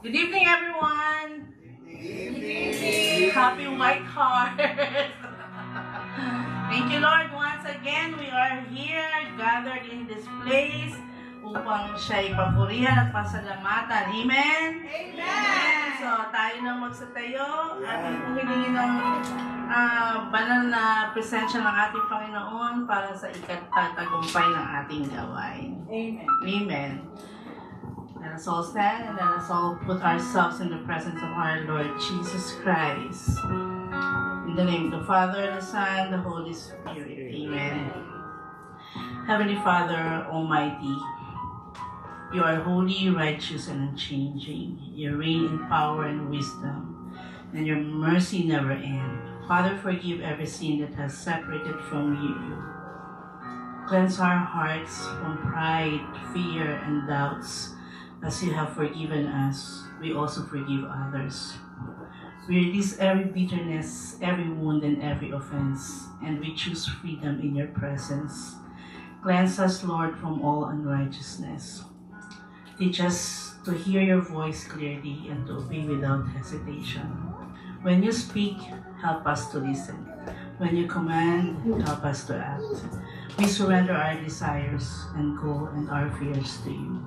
Good evening, everyone. Good evening. Happy White Heart. Thank you, Lord. Once again, we are here, gathered in this place upang siya ipapurihan at pasalamatan. Amen? Amen! So, tayo nang magsatayo. Ating humilingin ng banal na presensya ng ating Panginoon para sa ikatatagumpay ng ating gawain. Amen. Amen. Let us all stand and let us all put ourselves in the presence of our Lord Jesus Christ. In the name of the Father, the Son, the Holy Spirit. Amen. Heavenly Father, Almighty, you are holy, righteous, and unchanging. You reign in power and wisdom, and your mercy never ends. Father, forgive every sin that has separated from you. Cleanse our hearts from pride, fear, and doubts. As you have forgiven us, we also forgive others. We release every bitterness, every wound, and every offense, and we choose freedom in your presence. Cleanse us, Lord, from all unrighteousness. Teach us to hear your voice clearly and to obey without hesitation. When you speak, help us to listen. When you command, help us to act. We surrender our desires and goals and our fears to you.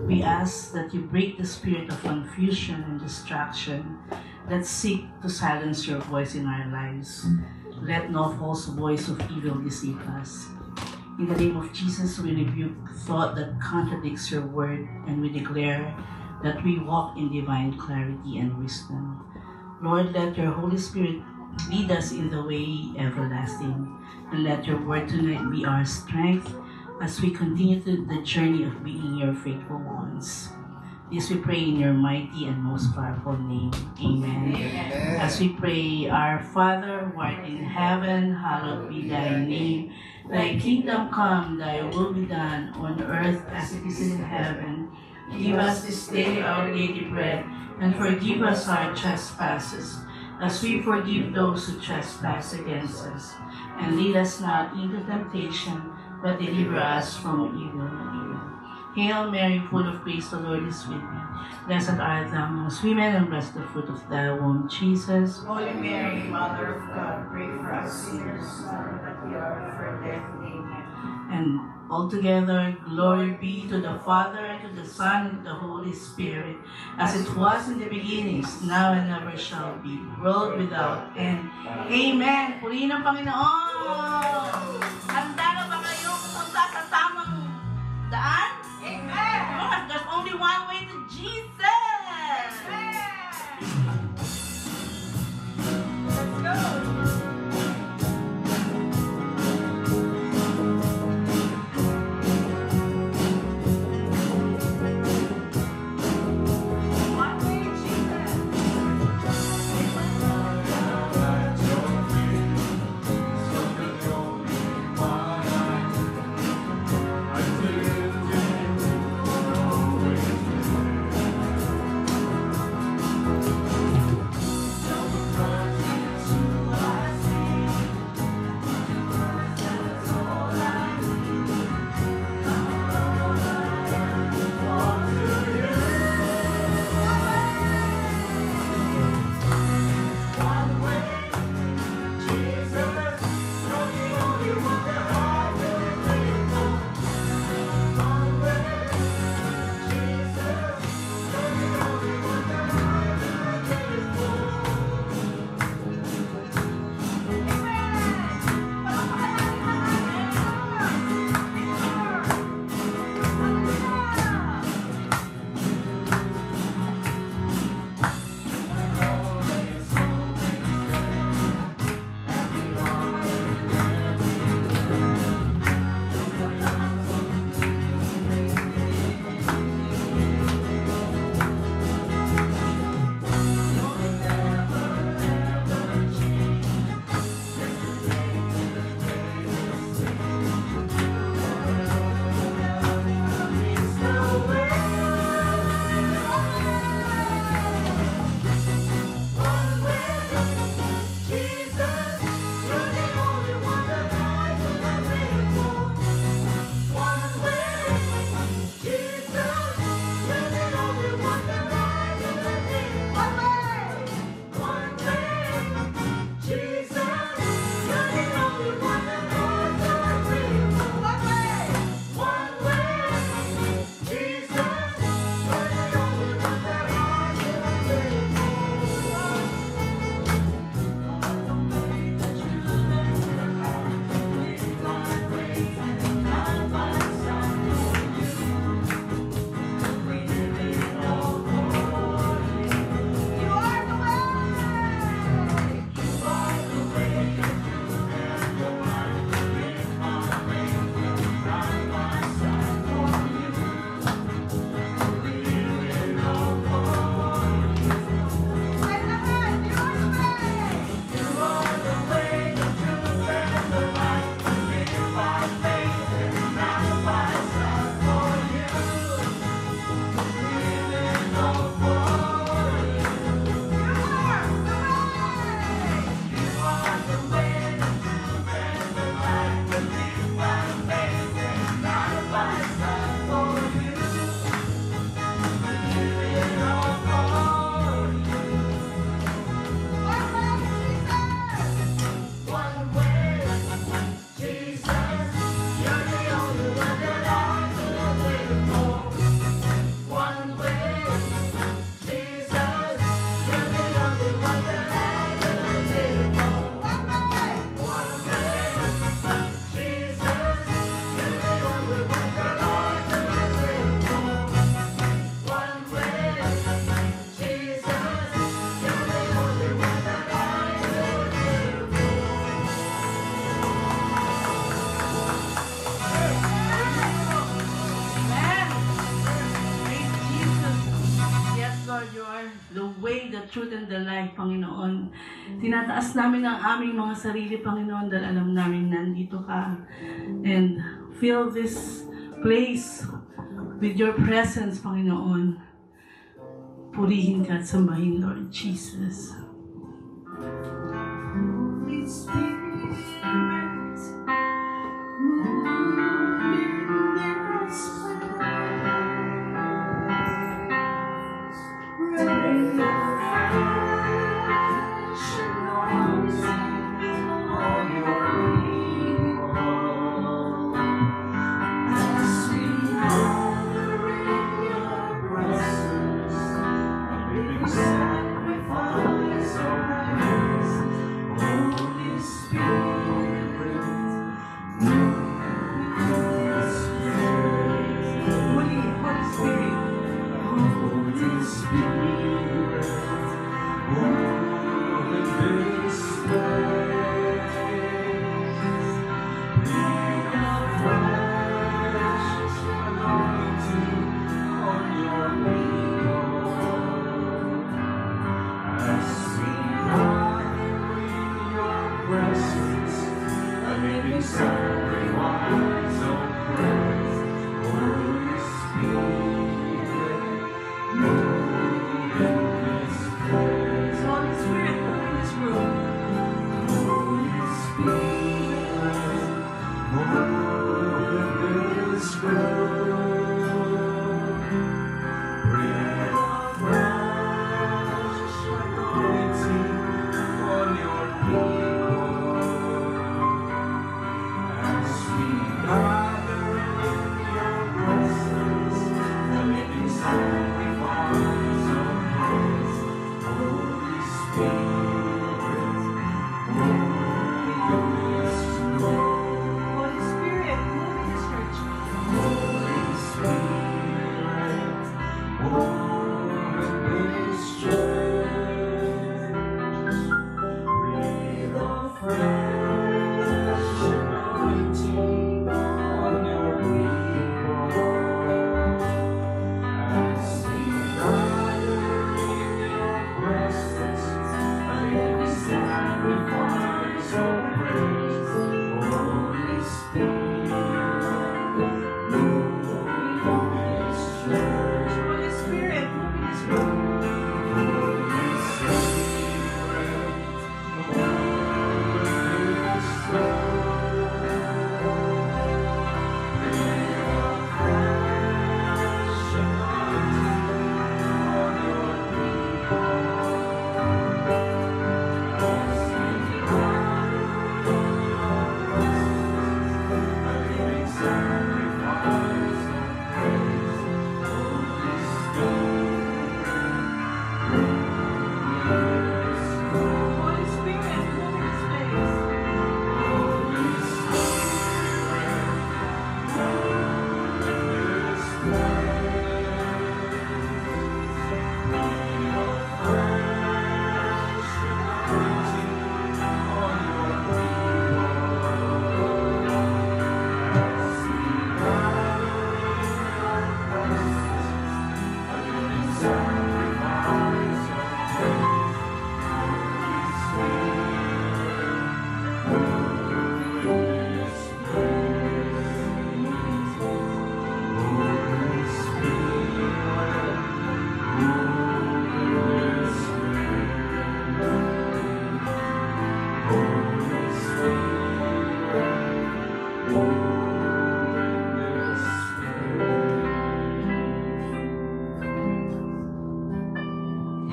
We ask that you break the spirit of confusion and distraction that seek to silence your voice in our lives. Let no false voice of evil deceive us. In the name of Jesus, we rebuke thought that contradicts your word, and we declare that we walk in divine clarity and wisdom. Lord, let your Holy Spirit lead us in the way everlasting, and let your word tonight be our strength as we continue the journey of being your faithful ones. This we pray in your mighty and most powerful name. Amen. Amen. As we pray, our Father, who art in heaven, hallowed be thy name. Thy kingdom come, thy will be done, on earth as it is in heaven. Give us this day our daily bread, and forgive us our trespasses, as we forgive those who trespass against us. And lead us not into temptation, but deliver us from evil. Hail Mary, full of grace, the Lord is with thee. Blessed art thou amongst women, and blessed the fruit of thy womb, Jesus. Holy Mary, Mother of God, pray for us sinners, now that we are for death. Amen. And altogether, glory be to the Father, to the Son, and to the Holy Spirit, as it was in the beginning, now and ever shall be, world without end. Amen. Purihin ang Panginoon! Handa na ba kayo pumunta sa tamang daan? Amen. Yes, there's only one way to Jesus! Amen. Let's go. Lord, you are the way, the truth, and the life, Panginoon. Tinataas namin ang aming mga sarili, Panginoon, dahil alam namin nandito ka. And fill this place with your presence, Panginoon. Purihin ka at sambahin, Lord Jesus. Holy Spirit,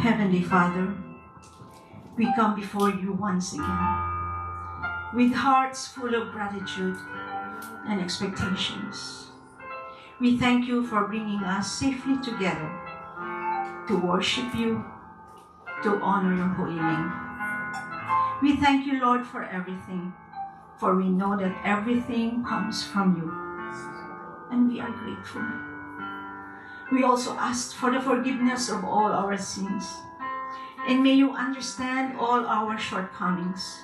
Heavenly Father, we come before you once again with hearts full of gratitude and expectations. We thank you for bringing us safely together to worship you, to honor your holy name. We thank you, Lord, for everything, for we know that everything comes from you, and we are grateful. We also ask for the forgiveness of all our sins, and may you understand all our shortcomings.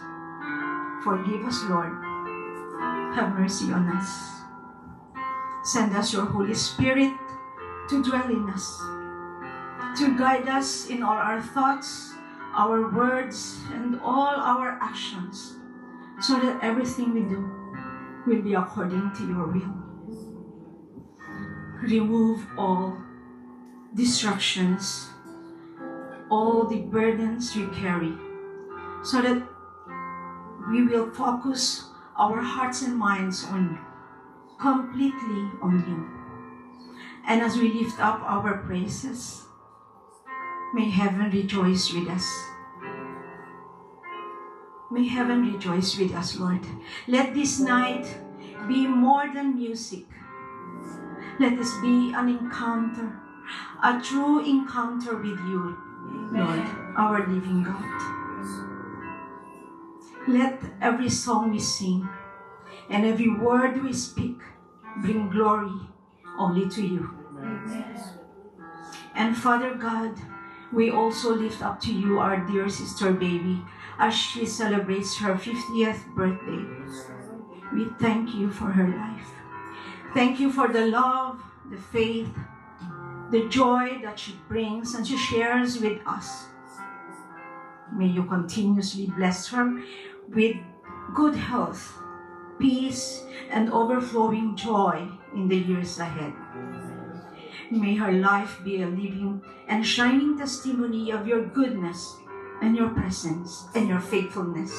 Forgive us, Lord. Have mercy on us. Send us your Holy Spirit to dwell in us. to guide us in all our thoughts, our words, and all our actions, so that everything we do will be according to your will. Remove all distractions, all the burdens we carry, so that we will focus our hearts and minds on you, completely on you. And as we lift up our praises, may heaven rejoice with us. May heaven rejoice with us, Lord. Let this night be more than music. Let this be an encounter, a true encounter with you, Lord, our living God. Let every song we sing and every word we speak bring glory only to you. And Father God, we also lift up to you our dear sister baby as she celebrates her 50th birthday. We thank you for her life. Thank you for the love, the faith, the joy that she brings and she shares with us. May you continuously bless her with good health, peace, and overflowing joy in the years ahead. May her life be a living and shining testimony of your goodness and your presence and your faithfulness.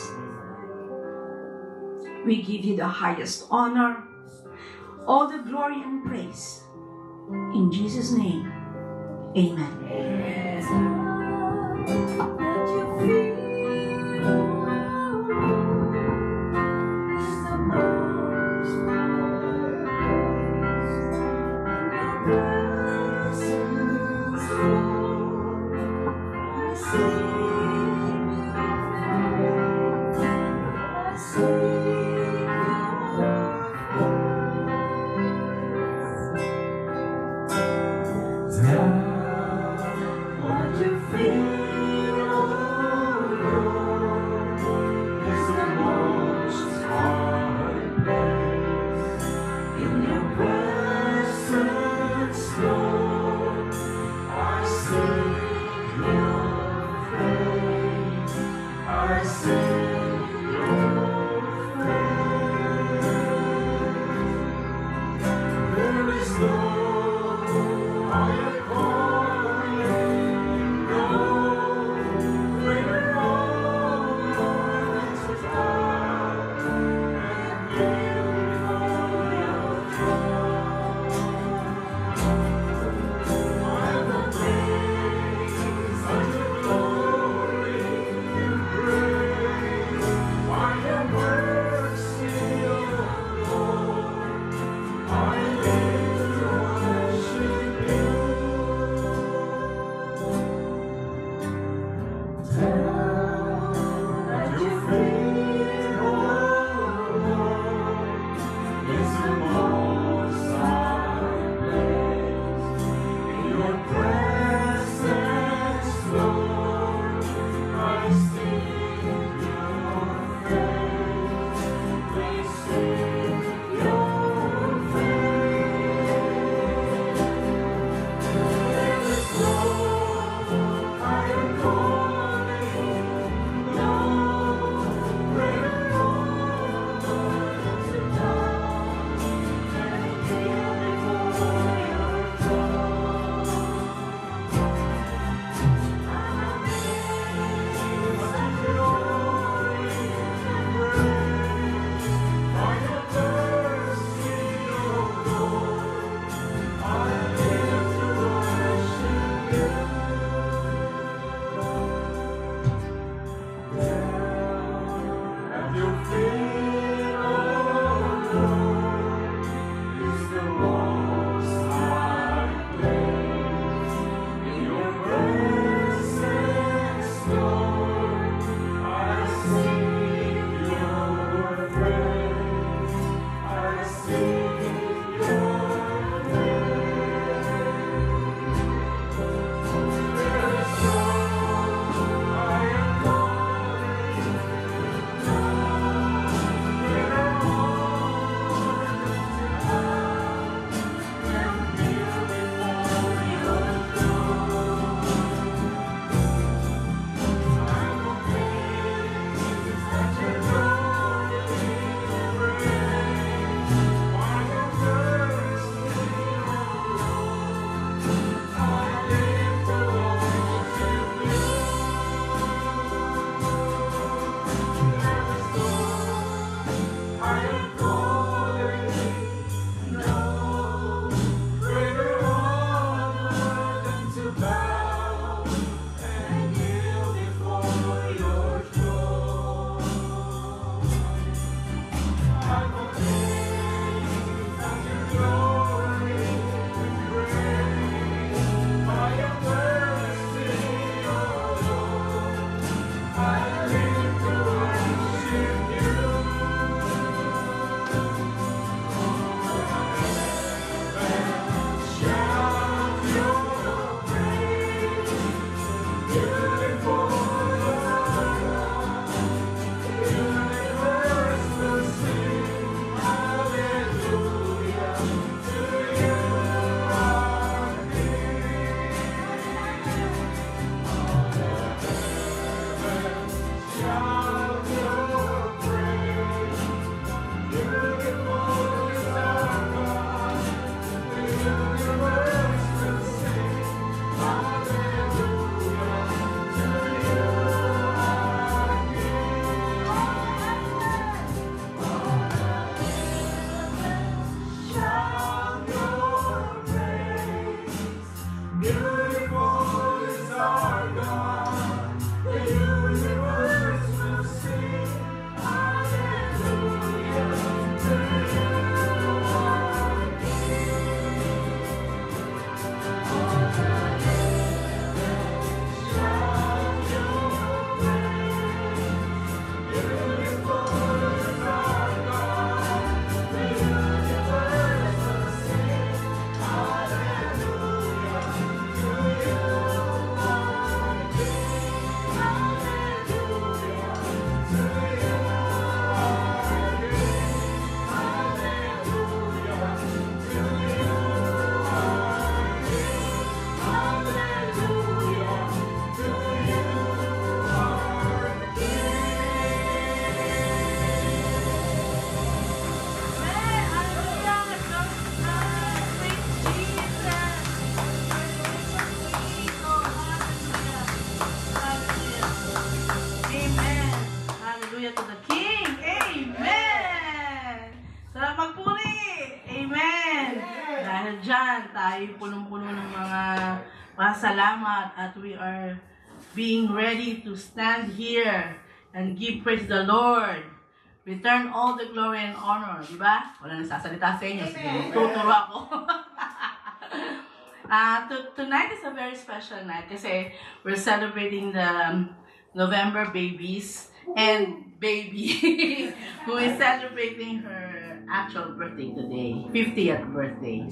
We give you the highest honor, all the glory and praise. In Jesus' name, amen. Lord, I sing your praise. tayo punong-puno ng mga pasalamat at we are being ready to stand here and give praise the Lord. Return all the glory and honor. Diba? Wala nagsasalita sa inyo. Sige, tuturo ako. Tonight is a very special night kasi we're celebrating the November babies and baby who is celebrating her actual birthday today, 50th birthday.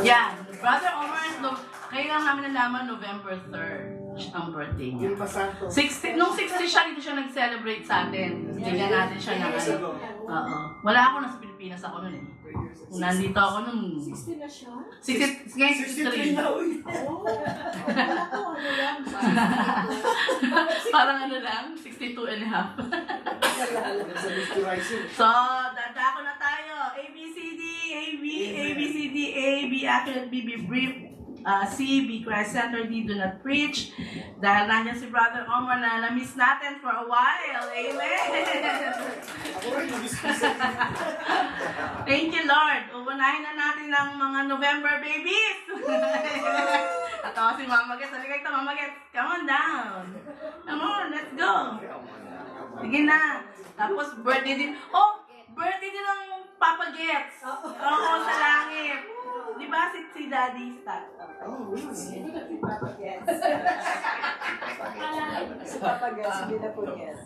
Yeah, Brother Omar is kaya lang namin nalaman November 3rd ang birthday niya. 60, nung 60 siya, dito siya nag-celebrate sa atin. Bigyan natin siya ng ano. Oo. Wala ako, nasa Pilipinas ako nun eh. Nandito ako nun. 60 na siya? 60, ngayon 63. Parang ano lang, 62 and a half. So, dadako na tayo. A, B, C, D, A, B, A, B, C, D, A, B, accurate, B, B, brief. C, be Christ-centered, D, do not preach. Dahil nandiyan si Brother Omar na na-miss natin for a while. Amen! Thank you, Lord. Ubunahin na natin ang mga November babies. At si Mama Gets. Halika ito, Mama Gets. Come on down. Come on, let's go. Sige na. Tapos birthday din. Oh, birthday din ng Papa Gets. Oo, sa langit. Di ba si Daddy Stat? Oh, really? Si Papa Gets, hindi na po Gets.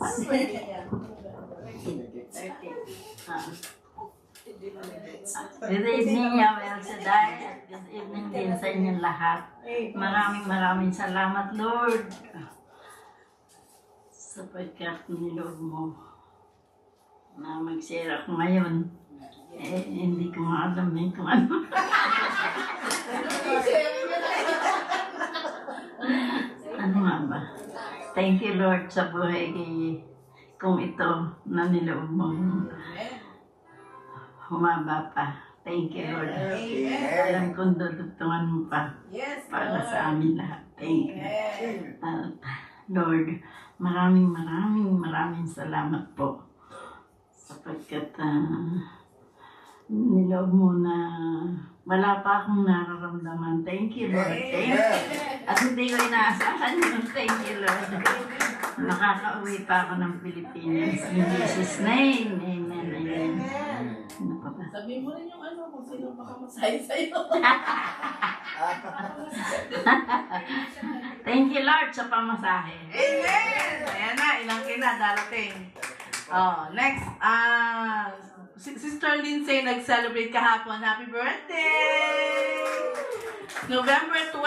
Good evening, Yahweh El Shaddai, at good evening din sa inyong lahat. Maraming salamat, Lord, sapagkat niloob mo na mag-share ako ngayon. Hindi ko alam kung ano. Ano nga ba? Thank you, Lord, sa buhay kung ito na niloob mo. Humaba pa. Thank you, Lord. Alam kong dudugtungan mo pa para sa amin lahat. Thank you. Lord, maraming salamat po. Sapagkat niloob mo na wala pa akong nararamdaman. Thank you, Lord. Thank you. At hindi ko inaasahan yun. Thank you, Lord. Nakaka-uwi pa ako ng Pilipinas. In Jesus' name. Amen. Amen. Ano pa ba? Sabihin mo rin yung ano kung sino makamasahe sa'yo. Thank you, Lord, sa pamasahe. Amen! Ayan na, ilang darating. Oh, next, Sister Lindsay nag-celebrate kahapon. Happy birthday! November 12.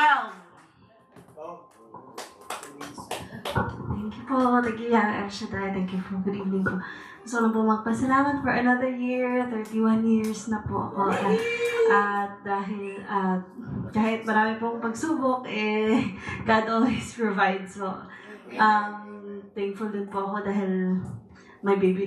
Thank you po. Thank you, Yahweh El Shaddai. Thank you for good evening po. Gusto ko lang po magpasalamat for another year. 31 years na po ako. At dahil kahit marami pong pagsubok, God always provides. So, thankful din po ako dahil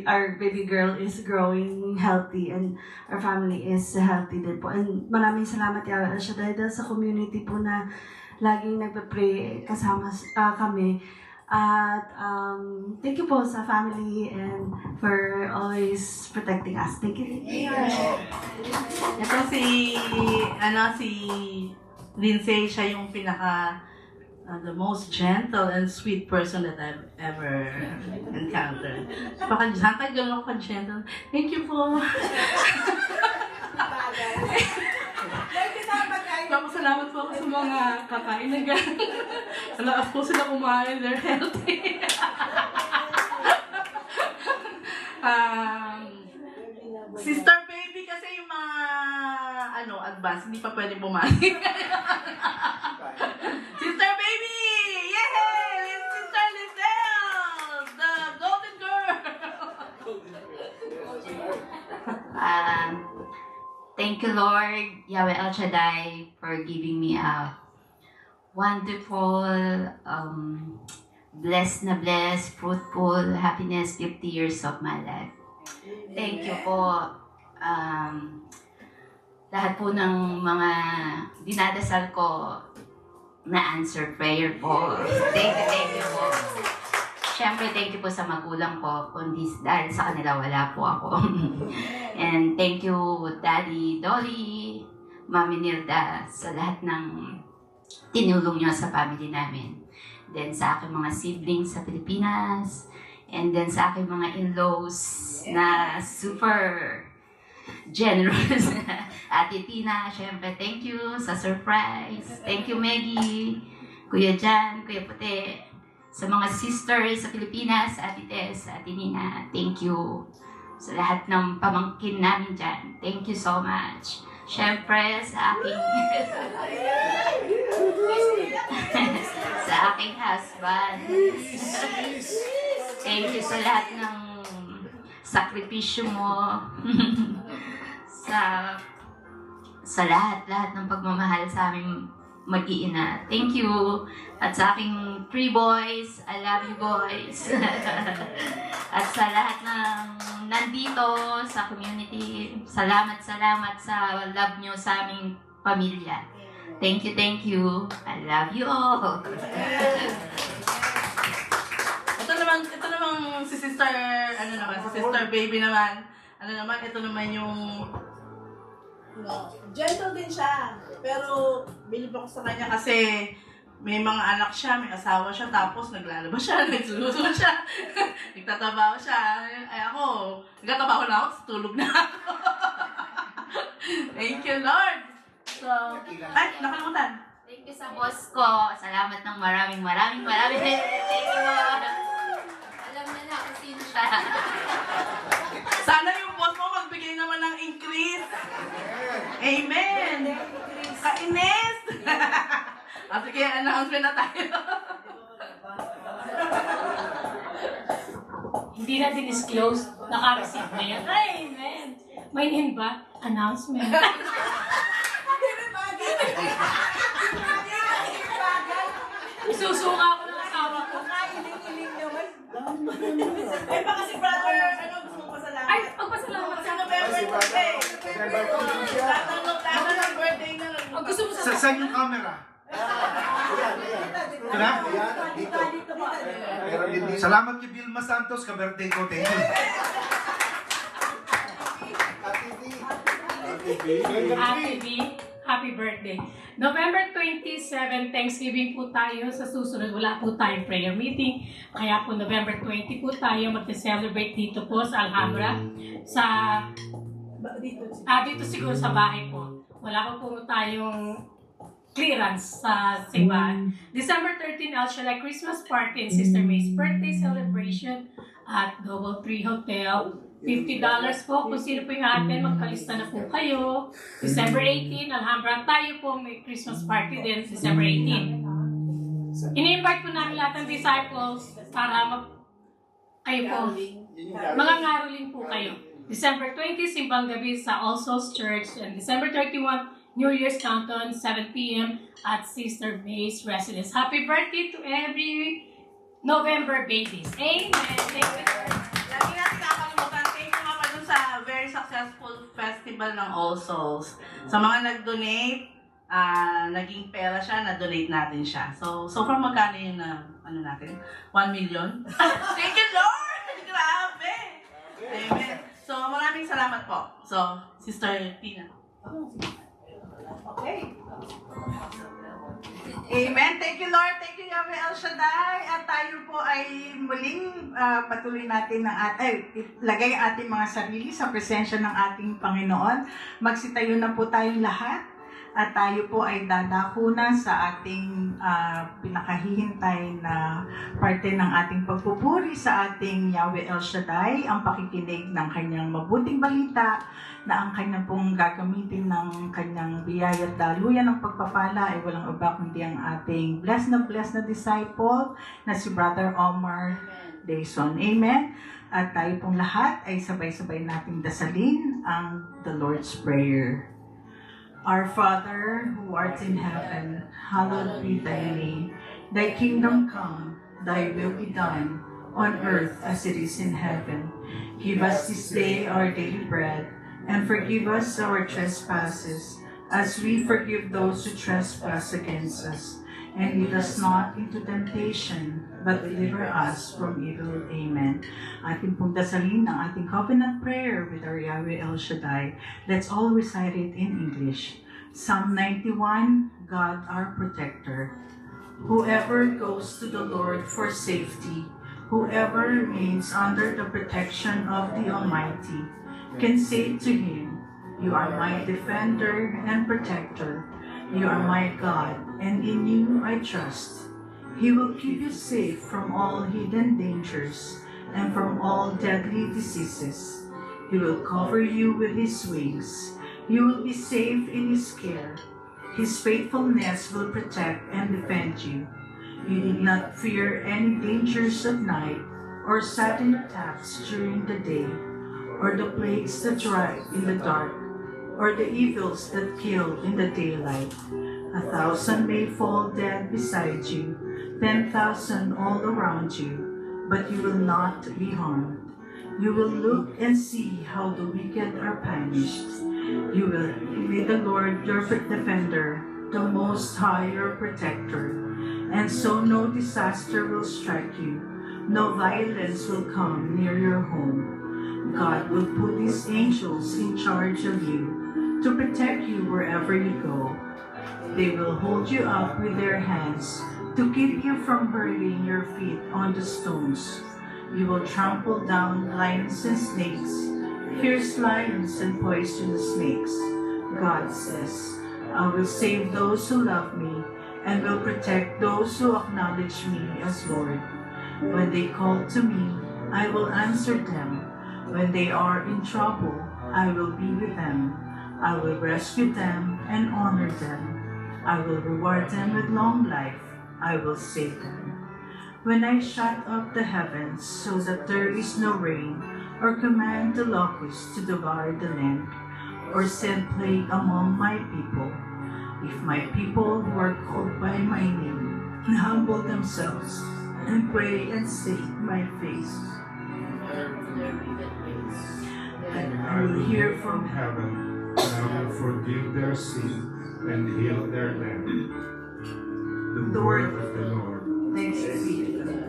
our baby girl is growing healthy and our family is healthy din po. And maraming salamat, Yahweh El Shaddai, dahil sa community po na laging nagpe-pray kasama kami. At thank you po sa family and for always protecting us. Thank you. Ito si Lindsay, siya yung the most gentle and sweet person that I've ever encountered. Tagal ako ka-gentle. Thank you po. Salamat po ako sa mga kakain na gano'n. Alam po sila kumain, they're healthy. Sister Baby kasi yung mga advance, hindi pa pwede bumalik. Sister Baby! Yay! Sister Lizelle! The golden girl! Thank you, Lord, Yahweh El Shaddai, for giving me a wonderful, blessed, fruitful, happiness, 50 years of my life. Thank you po. Lahat po ng mga dinadasal ko na answered prayer po. Thank you po. Siyempre, thank you po sa magulang ko, kundi dahil sa kanila wala po ako. And thank you, Daddy, Dolly, Mami Nilda, sa lahat ng tinulong nyo sa family namin. Then sa aking mga siblings sa Pilipinas, and then sa aking mga in-laws na super generous. Ate Tina, syempre, thank you sa surprise. Thank you, Maggie. Kuya Jan, Kuya Puti. Sa mga sisters sa Pilipinas, Ate Tess, Ate Nina, thank you. Sa lahat ng pamangkin namin dyan, thank you so much. Syempre, sa aking sa aking husband. Thank you sa lahat ng sakripisyo mo. sa lahat ng pagmamahal sa aming mag-iina. Thank you. At sa aking 3 boys, I love you boys. At sa lahat ng nandito sa community, salamat sa love nyo sa aming pamilya. Thank you. I love you all. Ito naman si Sister, si Sister Baby naman. Ito naman yung gentle din siya. Pero bilib ako sa kanya kasi may mga anak siya, may asawa siya, tapos naglalabas siya, nagsulusot siya, nagtatabaho siya. Ay ako, nagtatabaho na ako, tulog na ako. Thank you, Lord. So, ay, nakalimutan. Thank you sa boss ko. Salamat ng maraming. Thank you. Alam na na kung sino siya. Sana yung boss mo magbigay naman ng increase. Amen. Kainis. Sige, announcement na tayo. Hindi na din-disclose, naka-receive na yan. Amen! May in ba? Announcement. Isusuka ako ng asawa ko. Kailing-iling naman. Ay, baka si brother, gusto mong pasalamat? Ay, pagpasalamat Sa sa November birthday. Lahat ng birthday na lang. Pag gusto mo sa... Saan yung camera? Ito na? Salamat kay Vilma Santos, ka-birthday ko. Thank you. Ate B, happy birthday. November 27, Thanksgiving po tayo. Sa susunod, wala po tayong prayer meeting. Kaya po November 20 po tayo mag-celebrate dito po sa Alhambra. Dito siguro sa bahay po. Wala pa po tayong clearance sa simbahan. December 13, El Shaddai Christmas Party and Sister May's birthday celebration at Global Tree Hotel. $50 po kung sino po yung atin, magkalista na po kayo. December 18, Alhambra, tayo po may Christmas party din, December 18. Ini-invite po namin lahat ng disciples para kayo po, mga ngaroling po kayo. December 20, Simbang Gabi sa All Souls Church, and December 31, New Year's Countdown, 7 p.m. at Sister May's residence. Happy birthday to every November babies. Amen. Thank you. Lagi natin nakakalimutan. Thank you nga pa dun sa very successful festival ng All Souls. Sa mga nag-donate, naging pera siya, na-donate natin siya. So far magkano yung natin? 1 million? Thank you, Lord! Grabe! Amen. So, maraming salamat po. So, Sister Tina. Okay. Amen. Thank you, Lord. Thank you, Yahweh El Shaddai. At tayo po ay muling patuloy natin lagay ating mga sarili sa presensya ng ating Panginoon. Magsitayo na po tayong lahat. At tayo po ay dadako na sa ating pinakahihintay na parte ng ating pagpupuri sa ating Yahweh El Shaddai, ang pakikinig ng kanyang mabuting balita na ang kanyang pong gagamitin ng kanyang biyaya at daluyan ng pagpapala ay walang iba kundi ang ating blessed na disciple na si Brother Omar Dayson. Amen. At tayo pong lahat ay sabay-sabay nating dasalin ang the Lord's Prayer. Our Father, who art in heaven, hallowed be thy name. Thy kingdom come, thy will be done, on earth as it is in heaven. Give us this day our daily bread, and forgive us our trespasses, as we forgive those who trespass against us. And lead us not into temptation, but deliver us from evil. Amen. Ating pong dasalin ang ating covenant prayer with our Yahweh El Shaddai. Let's all recite it in English. Psalm 91, God our protector. Whoever goes to the Lord for safety, whoever remains under the protection of the Almighty, can say to him, You are my defender and protector. You are my God, and in you I trust. He will keep you safe from all hidden dangers and from all deadly diseases. He will cover you with his wings. You will be safe in his care. His faithfulness will protect and defend you. You need not fear any dangers of night, or sudden attacks during the day, or the plagues that strike in the dark, or the evils that kill in the daylight. 1,000 may fall dead beside you, 10,000 all around you, but you will not be harmed. You will look and see how the wicked are punished. You will be the Lord your defender, the Most High your protector, and so no disaster will strike you, no violence will come near your home. God will put his angels in charge of you to protect you wherever you go. They will hold you up with their hands to keep you from hurting your feet on the stones. You will trample down lions and snakes, fierce lions and poisonous snakes. God says, I will save those who love me and will protect those who acknowledge me as Lord. When they call to me, I will answer them. When they are in trouble, I will be with them. I will rescue them and honor them. I will reward them with long life. I will save them. When I shut up the heavens so that there is no rain, or command the locusts to devour the land, or send plague among my people, if my people who are called by my name humble themselves and pray and seek my face, then I will hear from heaven, and I will forgive their sin and heal their land. The word of the Lord. Thanks be to God.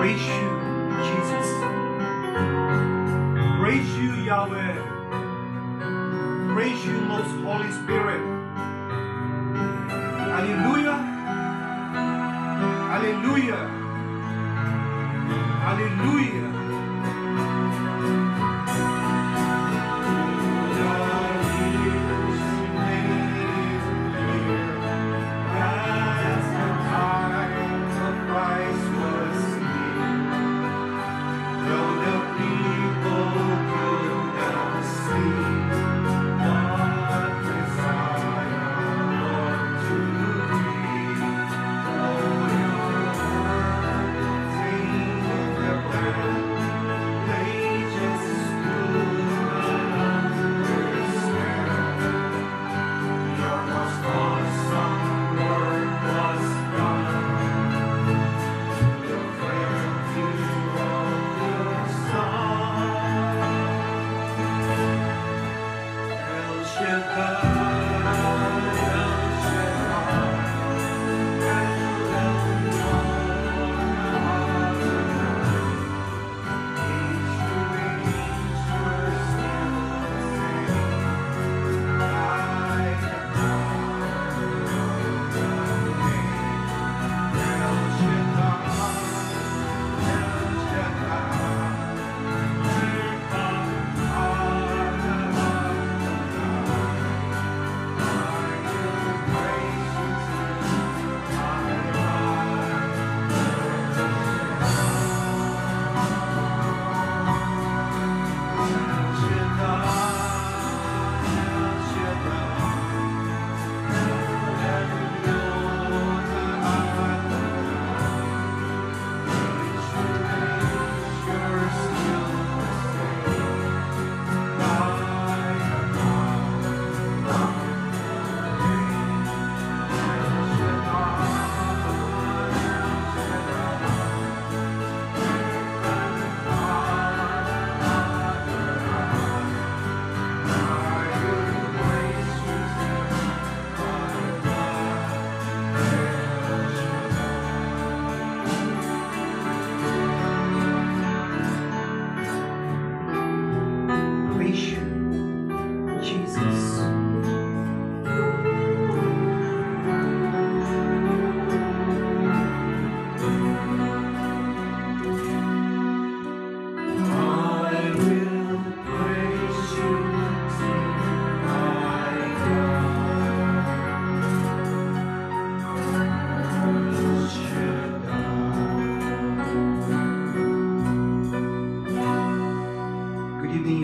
Praise you, Jesus. Praise you, Yahweh. Praise you, most Holy Spirit. Hallelujah. Hallelujah. Hallelujah. Sing in the land.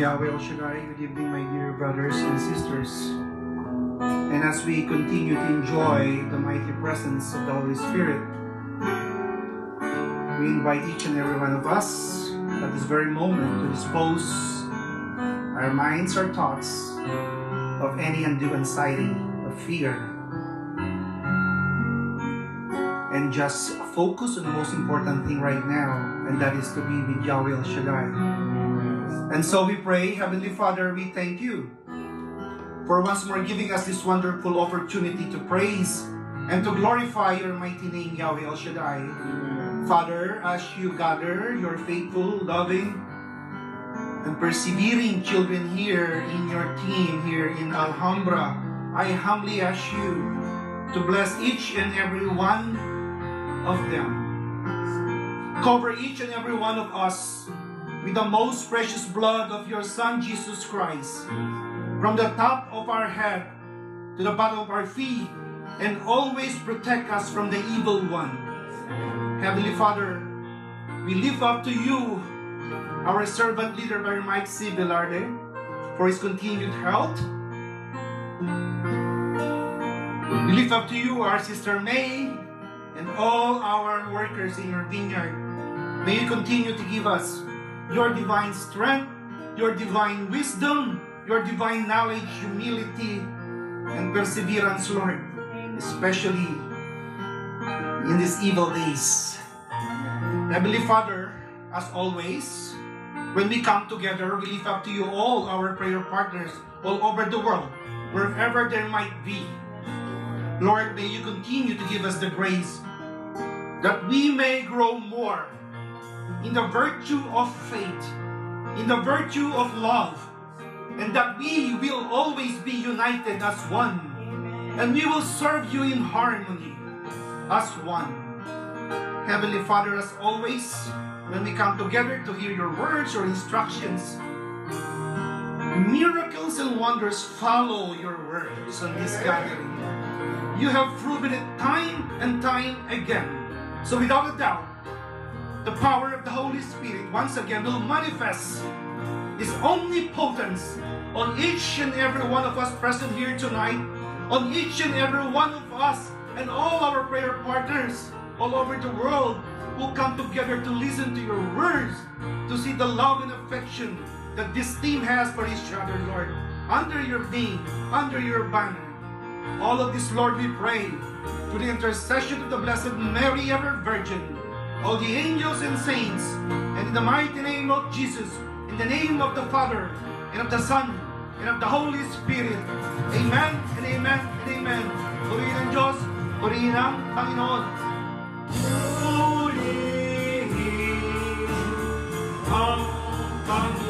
Yahweh El Shaddai. Good evening, my dear brothers and sisters. And as we continue to enjoy the mighty presence of the Holy Spirit, we invite each and every one of us at this very moment to dispose our minds, our thoughts of any undue anxiety, of fear, and just focus on the most important thing right now, and that is to be with Yahweh El Shaddai. And so we pray, Heavenly Father, we thank you for once more giving us this wonderful opportunity to praise and to glorify your mighty name, Yahweh El Shaddai. Father, as you gather your faithful, loving, and persevering children here in your team here in Alhambra, I humbly ask you to bless each and every one of them. Cover each and every one of us with the most precious blood of your Son, Jesus Christ, from the top of our head to the bottom of our feet, and always protect us from the evil one. Heavenly Father, we lift up to you our servant leader, Brother Mike C. Velarde, for his continued health. We lift up to you our Sister May and all our workers in your vineyard. May you continue to give us your divine strength, your divine wisdom, your divine knowledge, humility, and perseverance, Lord, especially in these evil days. Heavenly Father, as always, when we come together, we lift up to you all our prayer partners all over the world, wherever there might be. Lord, may you continue to give us the grace that we may grow more in the virtue of faith, in the virtue of love, and that we will always be united as one. And we will serve you in harmony as one. Heavenly Father, as always, when we come together to hear your words or instructions, miracles and wonders follow your words on this gathering. You have proven it time and time again. So without a doubt, the power of the Holy Spirit once again will manifest His omnipotence on each and every one of us present here tonight, on each and every one of us and all our prayer partners all over the world who come together to listen to your words, to see the love and affection that this team has for each other, Lord, under your name, under your banner. All of this, Lord, we pray through the intercession of the Blessed Mary, ever Virgin, all the angels and saints, and in the mighty name of Jesus, in the name of the Father, and of the Son, and of the Holy Spirit. Amen, and amen, and amen. Purihin ang Diyos, purihin ang Panginoon. Purihin ang Panginoon.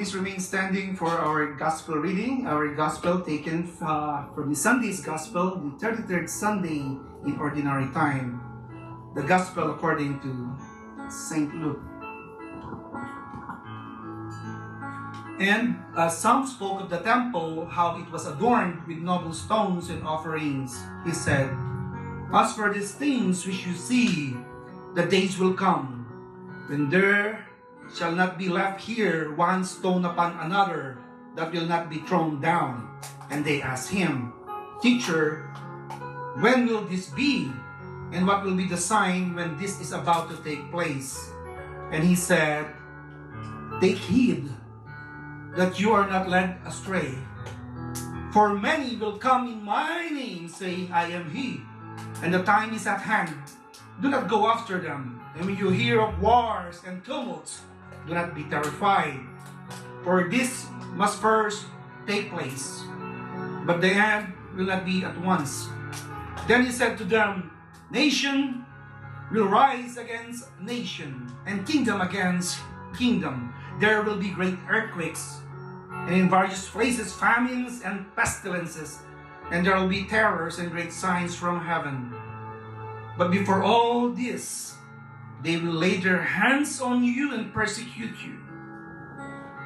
please remain standing for our gospel reading. Our gospel taken from the Sunday's gospel, the 33rd Sunday in Ordinary Time. The gospel according to St. Luke. And some spoke of the temple, how it was adorned with noble stones and offerings. He said, "As for these things which you see, the days will come, when there shall not be left here one stone upon another that will not be thrown down." And they asked him, "Teacher, when will this be? And what will be the sign when this is about to take place?" And he said, "Take heed that you are not led astray. For many will come in my name, saying, I am he, and the time is at hand. Do not go after them. And when you hear of wars and tumults, do not be terrified. For this must first take place, but the end will not be at once." Then he said to them, "Nation will rise against nation, and kingdom against kingdom. There will be great earthquakes, and in various places famines and pestilences, and there will be terrors and great signs from heaven. But before all this, they will lay their hands on you and persecute you,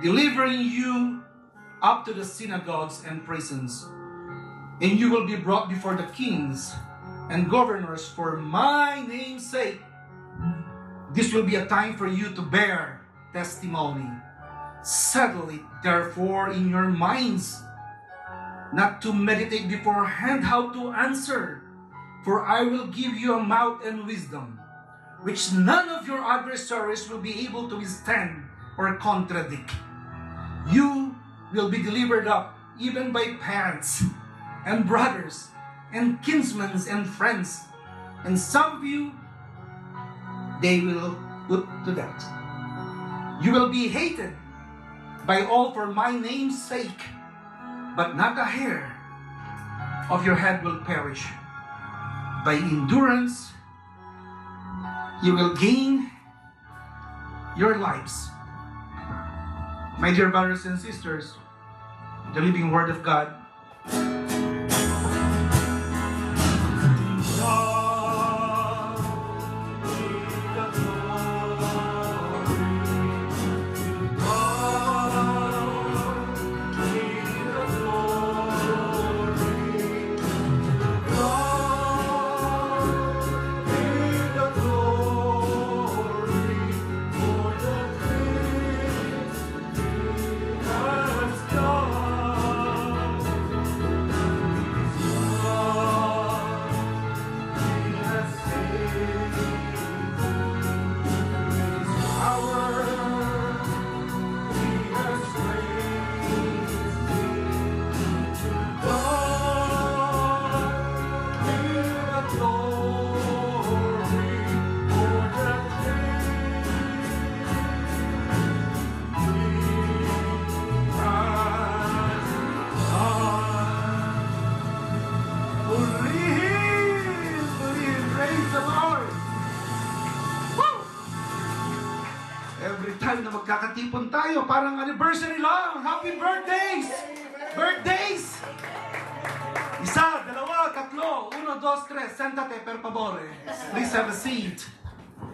delivering you up to the synagogues and prisons. And you will be brought before the kings and governors for my name's sake. This will be a time for you to bear testimony. Settle it therefore in your minds, not to meditate beforehand how to answer, for I will give you a mouth and wisdom, which none of your adversaries will be able to withstand or contradict. You will be delivered up even by parents and brothers and kinsmen and friends, and some of you they will put to death. You will be hated by all for my name's sake, but not a hair of your head will perish. By endurance, you will gain your lives." My dear brothers and sisters, the living Word of God, na magkakatipon tayo, parang anniversary lang. Happy birthdays! Birthdays! Isa, dalawa, tatlo, 1, 2, 3, sentate per favore. Please have a seat.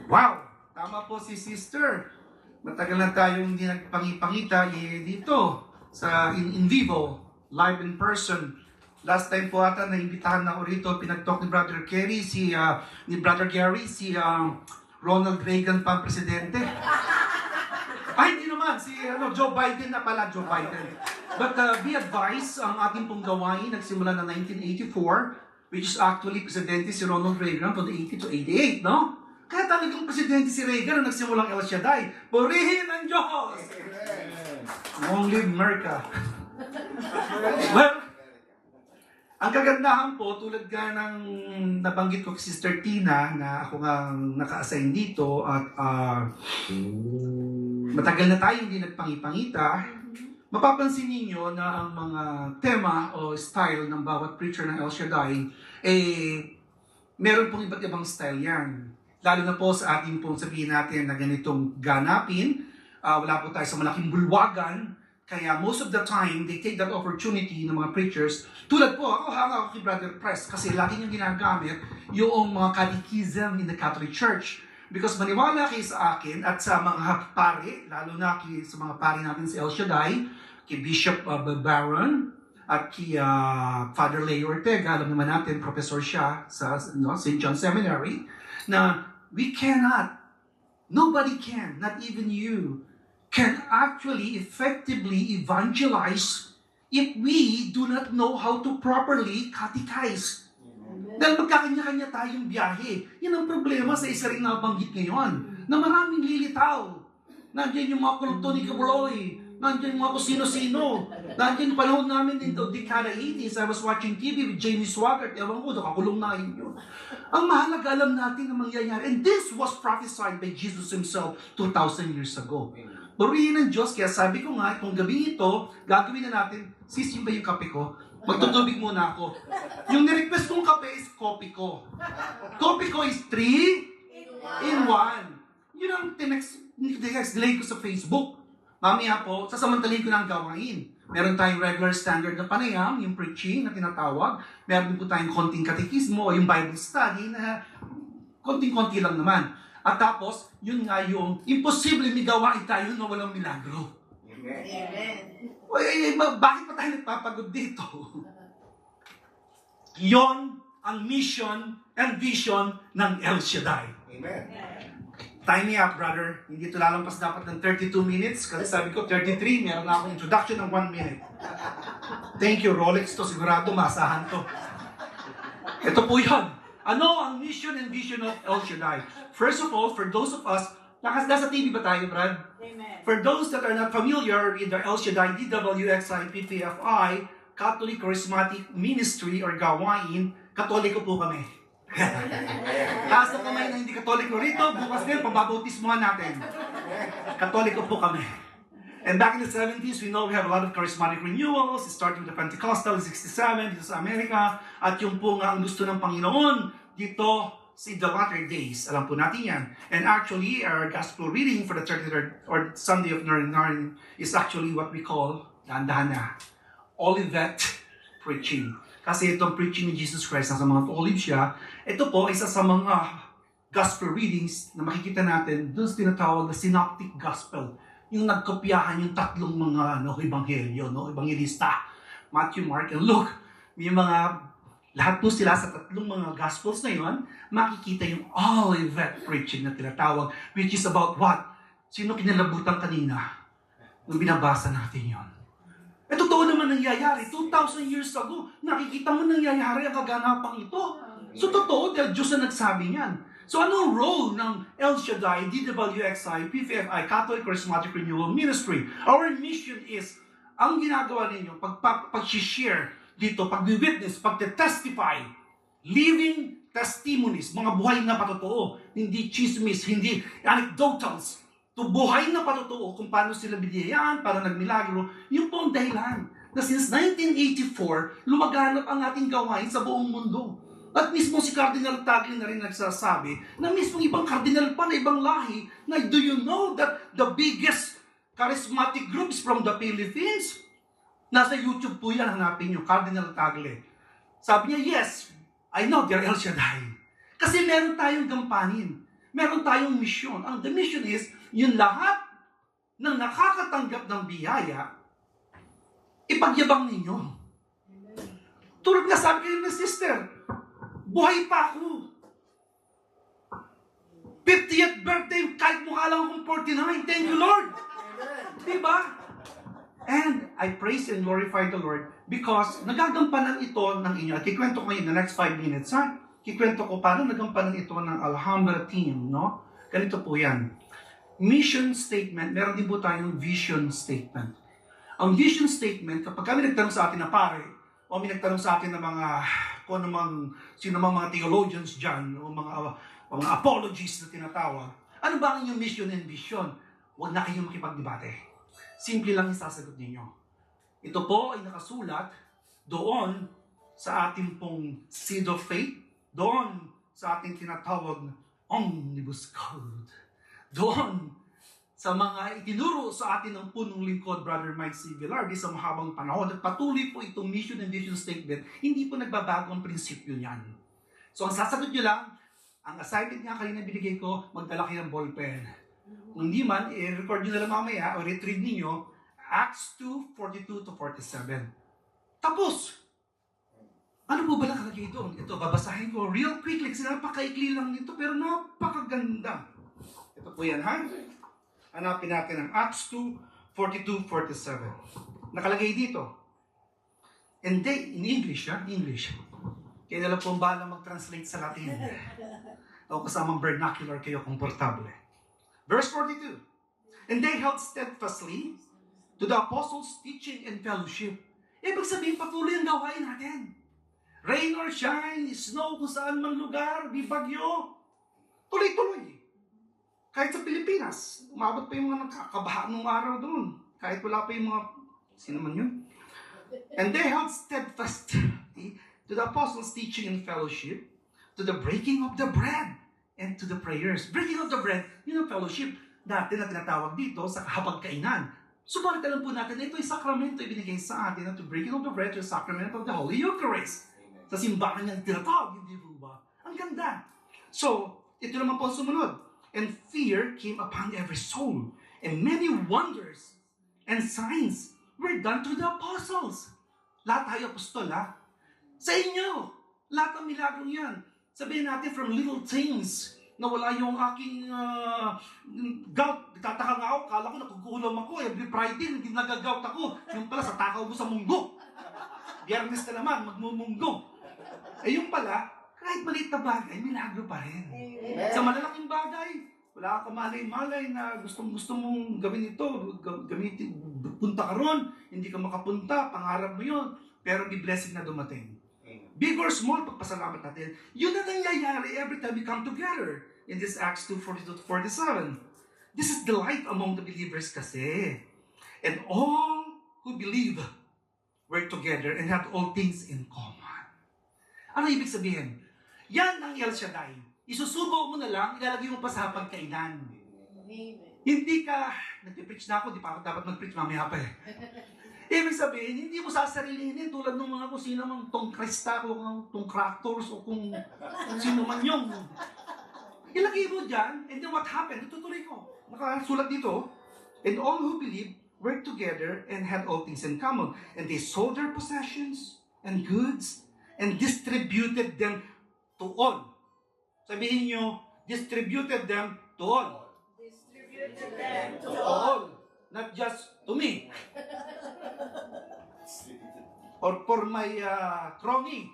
Wow! Tama po si sister. Matagal na tayo hindi nagpangipangita dito sa in vivo, live in person. Last time po ata naimbitahan ako rito, pinag-talk ni Brother Gary, si Ronald Reagan pang presidente. Ay, hindi naman. Joe Biden na pala, Joe Biden. But be advised, ang ating pong gawain nagsimula na 1984, which is actually presidente si Ronald Reagan from the 80 to 88, no? Kaya talagang presidente si Reagan na nagsimulang El Shaddai. Purihin ang Diyos! Long live America! Well, ang kagandahan po, tulad ka ng nabanggit ko kay Sister Tina na ako nga naka-assign dito at matagal na tayo hindi nagpangipangita, mapapansin ninyo na ang mga tema o style ng bawat preacher ng El Shaddai, meron pong iba't ibang style yan. Lalo na po sa ating pong sabihin natin na ganitong ganapin, wala po tayo sa malaking bulwagan. Kaya most of the time, they take that opportunity ng mga preachers. Tulad po, ako hanga ako kay Brother Press kasi lagi niyang ginagamit yung mga catechism in the Catholic Church. Because maniwala kayo sa akin at sa mga pare, lalo na sa mga pare natin sa El Shaddai, kay Bishop Baron, at kay Father Leo Ortega, alam naman natin, professor siya sa St. John Seminary, na we cannot, nobody can, not even you, can actually effectively evangelize if we do not know how to properly catechize. Dahil magkakanya-kanya tayong biyahe. Yan ang problema sa isa rin nabanggit ngayon, na maraming lilitaw. Nandiyan yung mga kulto ni Cabroy, nandiyan yung mga kung sino-sino. Nandiyan yung panahon namin in the Decada 80s, I was watching TV with Jamie Swaggart, ewan ko, nakakulong na yun. Ang mahalaga, alam natin na mangyayari. And this was prophesied by Jesus Himself 2,000 years ago. Purihin ng Diyos, kaya sabi ko nga, kung gabi ito, gagawin na natin, sis, yun ba yung kape ko? Magtutubig muna ako. Yung nirequest kong kape is kopi ko. Kopi ko is 3 in 1. Yun ang delay ko sa Facebook. Mamaya po, sasamantalihin ko ng gawain. Meron tayong regular standard na panayam, yung preaching na tinatawag. Meron din po tayong konting katekismo o yung Bible study na konting-konti lang naman. At tapos, yun nga yung imposible may gawain tayo na walang milagro. Amen. Bakit pa tayo nagpapagod dito? Yon ang mission and vision ng El Shaddai. Amen. Time me up, brother. Hindi ito lalampas dapat ng 32 minutes. Kasi sabi ko, 33. Meron na akong introduction ng 1 minute. Thank you, Rolex to. Sigurado, masahan to. Ito po yun. Ano ang mission and vision of El Shaddai? First of all, for those of us, nasa TV ba tayo, Brad? Amen. For those that are not familiar with the El Shaddai DWXI PPFI, Catholic Charismatic Ministry or Gawain, Katoliko po kami. Kaso kamay na hindi Katoliko rito, bukas din, pababautismohan natin. Katoliko po kami. And back in the 70s, we know we have a lot of charismatic renewals. It started with the Pentecostal in 67 dito sa Amerika. At yung po nga ang gusto ng Panginoon dito sa the latter days. Alam po natin yan. And actually, our gospel reading for the 33rd or Sunday of Narn is actually what we call, dahan-dahan na, Olivet preaching. Kasi itong preaching ni Jesus Christ, nasa mga olive siya, ito po, isa sa mga gospel readings na makikita natin doon sa tinatawag na synoptic gospel. Yung nagkopyahan yung tatlong mga ebanghelyo, evangelista, Matthew, Mark, and Luke. May mga, lahat po sila sa tatlong mga gospels na yun, makikita yung Olivet preaching na tinatawag, which is about what? Sino kinalabutan kanina nung binabasa natin yun? Eh, totoo naman nangyayari. 2,000 years ago, nakikita mo nangyayari ang kaganapang ito. So, totoo, dahil Diyos na nagsabi niyan. So, anong role ng El Shaddai, DWXI, PFFI, Catholic Charismatic Renewal Ministry? Our mission is, ang ginagawa ninyo, pag-share dito, pag-witness, pag-testify, living testimonies, mga buhay na patotoo, hindi chismis, hindi anecdotals, to buhay na patotoo kung paano sila biniyayaan, paano nagmilagro, yung po ang dahilan na since 1984, lumaganap ang ating gawain sa buong mundo. At mismo si Cardinal Tagle na rin nagsasabi na mismo ibang cardinal pa na ibang lahi na do you know that the biggest charismatic groups from the Philippines? Nasa YouTube po yan, hanapin nyo, Cardinal Tagle. Sabi niya, yes, I know they're El Shaddai. Kasi meron tayong gampanin. Meron tayong mission. The mission is, yung lahat ng nakakatanggap ng biyaya, ipagyabang ninyo. Tulad nga sabi kayo ng sister, buhay pa ako. 50th birthday, kahit mukha lang akong 49. Thank you, Lord. Diba? And I praise and glorify the Lord because nagagampanan ito ng inyo. At kikwento ko in the next 5 minutes, ha? Kikwento ko paano nagampanan ito ng Alhambra team, no? Ganito po yan. Mission statement, meron din po tayong vision statement. Ang vision statement, kapag kami nagtanong sa atin na pare, o may nagtanong sa atin ng mga, kung anumang, sino mga theologians dyan, o mga apologists na tinatawag, ano ba ang inyong mission and vision? Huwag na kayong makipagdebate. Simple lang yung sasagot ninyo. Ito po ay nakasulat doon sa ating pong seed of faith, doon sa ating tinatawag na omnibus code, doon sa mga itinuro sa atin ng punong lingkod, Brother Mike C. Velarde, sa mahabang panahon. At patuloy po itong mission and vision statement, hindi po nagbabago ang prinsipyo niyan. So ang sasagot nyo lang, ang assignment nga kanina binigay ko, magdala kayo ng ballpen. Kung hindi man, i-record nyo na lang mamaya o retrieve ninyo, Acts 2:42-47. Tapos! Ano po ba nakalagay doon? Ito, babasahin ko real quickly kasi napakaikli lang nito pero napakaganda. Ito po yan, ha? Hanapin natin ang Acts 2:42-47. Nakalagay dito. And they, in English, ha? English. Kaya na lang po ang bahala mag-translate sa Latin. O kasamang vernacular kayo, komportable. Verse 42. And they held steadfastly to the apostles' teaching and fellowship. Ibig sabihin, patuloy ang gawain natin. Rain or shine, snow kung saan mang lugar, di bagyo. Tuloy-tuloy. Kahit sa Pilipinas, umabot pa yung mga nagkakabaha nung araw doon. Kahit wala pa yung mga, sino man yun? And they held steadfastly to the apostles' teaching and fellowship, to the breaking of the bread, and to the prayers. Breaking of the bread, yun ang fellowship natin na tinatawag dito sa kapagkainan. Subalit alam po natin na ito ay sakramento ibinigay sa atin at to breaking of the bread to the sacrament of the Holy Eucharist. Sa simbahan niyang tinatawag, hindi po ba? Ang ganda. So, ito naman po ang sumunod. And fear came upon every soul, and many wonders and signs were done to the apostles. Lahat tayo apostol, ha? Sa inyo, lahat ng milagrong yan. Sabihin natin from little things, na wala yung aking gout. Tataka nga ako, kala ko nakukulam ako. Every Friday, hindi nagagout ako. Yung pala, sa takaw mo sa munggo. Biyernes na naman, magmumunggo. Eh yung pala, kahit maliit na bagay, milagro pa rin. Sa malalaking bagay, wala ka malay-malay na gusto mong gawin ito, gamitin, punta ka ron, hindi ka makapunta, pangarap mo yun, pero may blessing na dumating. Big or small, pagpasalamat natin, yun na nangyayari every time we come together in this Acts 2:42-47. This is the light among the believers kasi. And all who believe were together and had all things in common. Ano ibig sabihin? Yan ang El Shaddai. Isusubo mo na lang, ilalagay mo pa sa pagkainan. Hindi ka, nag-preach na ako, di pa ako dapat mag-preach, mamaya pa eh. Ibig sabihin, hindi mo sasarilinin tulad ng mga kung sino mang tongkrista o kung craftors o kung sino man yung. Ilagay mo dyan, and then what happened? Tutuloy ko. Nakasulat dito, and all who believed worked together and had all things in common. And they sold their possessions and goods and distributed them to all. Sabihin nyo, distributed them to all. Distributed them To all. Not just to me. Or for my crony.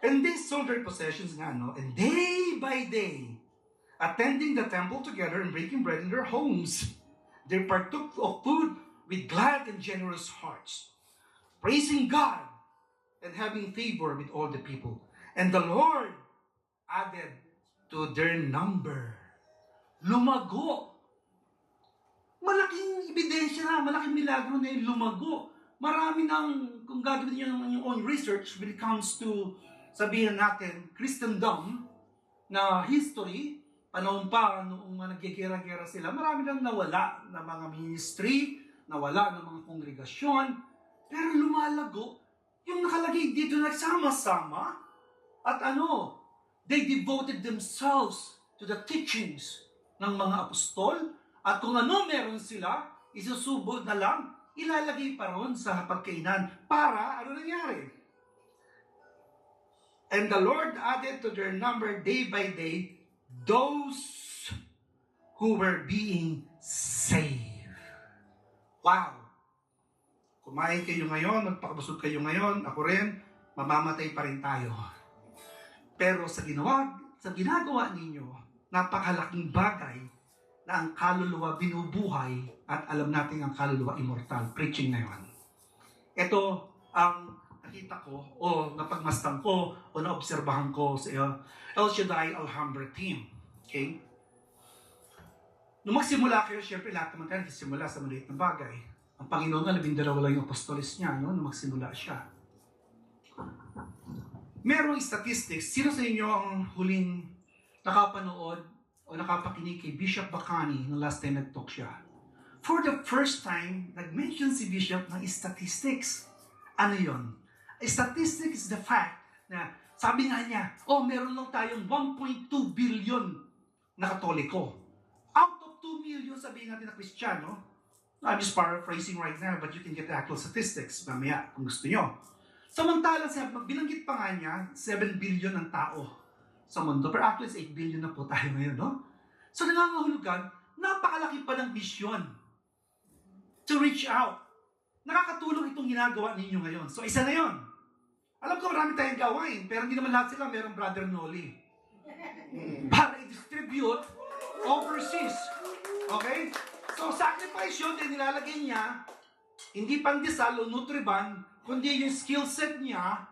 And they sold their possessions nga, no? And day by day, attending the temple together and breaking bread in their homes, they partook of food with glad and generous hearts, praising God and having favor with all the people. And the Lord added to their number. Lumago. Malaking ebidensya na, malaking milagro na yung lumago. Marami nang, kung gagawin niyo ng yung own research when it comes to, sabihin natin, Christendom, na history, panahon pa, noong nagkikira-kira sila, marami nang nawala ng mga ministry, nawala ng mga kongregasyon, pero lumalago, yung nakalagay dito nagsama-sama, at they devoted themselves to the teachings ng mga apostol, at kung ano meron sila, isusubo na lang, ilalagay pa ron sa pagkainan para ano nangyari? And the Lord added to their number day by day those who were being saved. Wow! Kumain kayo ngayon, magpakabusog kayo ngayon, ako rin, mamamatay pa rin tayo. Pero sa ginagawa ninyo, napakalaking bagay na ang kaluluwa binubuhay at alam natin ang kaluluwa immortal. Preaching na yun. Ito ang nakita ko o napagmastan ko o naobserbahan ko sa El Shaddai Alhambra team. Okay? Nung magsimula kayo, syempre lahat naman tayo nagsimula sa maliit na bagay. Ang Panginoon na 12 lang yung apostolis niya nung magsimula siya. Merong statistics. Sino sa inyo ang huling nakapanood o nakapakinig kay Bishop Bacani nung last time nag-talk siya. For the first time, nag-mention si Bishop ng statistics. Ano yon? Statistics is the fact na sabi nga niya, meron lang tayong 1.2 billion na Katoliko. Out of 2 million, sabihin natin na Kristiyano, I'm just paraphrasing right now, but you can get the actual statistics mamaya kung gusto nyo. Samantalang binanggit pa nga niya, 7 billion ang tao sa mundo. Pero actually, 8 billion na po tayo ngayon, no? So nangangahulugan, napakalaki pa ng misyon to reach out. Nakakatulong itong ginagawa ninyo ngayon. So isa na yon. Alam ko marami tayong gawain, pero hindi naman lahat sila mayroong Brother Noli. Para i-distribute overseas. Okay? So sacrifice yun, din nilalagay niya, hindi pandesal o Nutriban, kundi yung skill set niya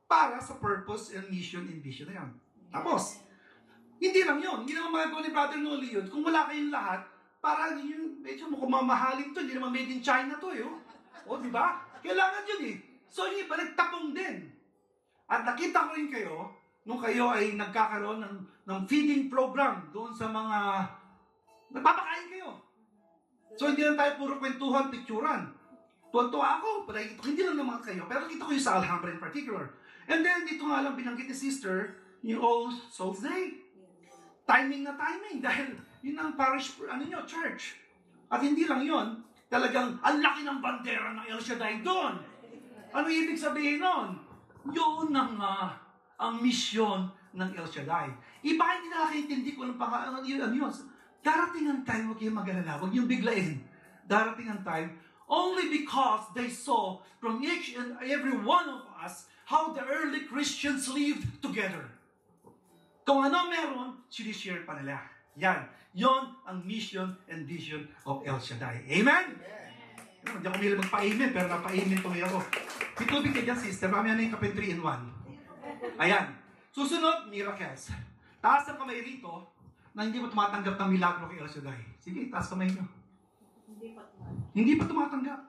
para sa purpose and mission and vision na yan. Tapos, hindi lang yun. Hindi naman magagawa ni Brother Noli yun. Kung wala kayong lahat, parang yun, medyo mukhang mamahalin to. Hindi naman made in China to, yun. O, di ba? Kailangan yun eh. So, yung iba, nagtapong din. At nakita ko rin kayo, nung kayo ay nagkakaroon ng feeding program doon sa mga, nagpapakain kayo. So, hindi lang tayo puro kwentuhan, picturan. Tuwan-tuwa ako, hindi lang naman kayo, pero nakita ko yung sa Alhambra in particular. And then, dito nga lang binanggit ni Sister, yung All Souls Day. Timing na timing, dahil yun ang parish, church. At hindi lang yun, talagang ang laki ng bandera ng El Shaddai doon. Ano ibig sabihin nun? Yun ang misyon ng El Shaddai. Iba hindi nakakaintindi ko ng ano yun. Darating ang time, huwag kayong mag-alala, huwag niyong biglain. Darating ang time, only because they saw from each and every one of us how the early Christians lived together. Kung ano meron, sinishare pa nila. Yan. Yon ang mission and vision of El Shaddai. Amen? Hindi ako nila magpa-amen, pero napa-amen tuloy ako. May tubig ka dyan, sister. Mamaya na yung kape 3 in 1. Ayan. Susunod, miracles. Taas ang kamay rito na hindi mo tumatanggap ng milagro kay El Shaddai. Sige, taas kamay nyo. Hindi pa tumatanggap.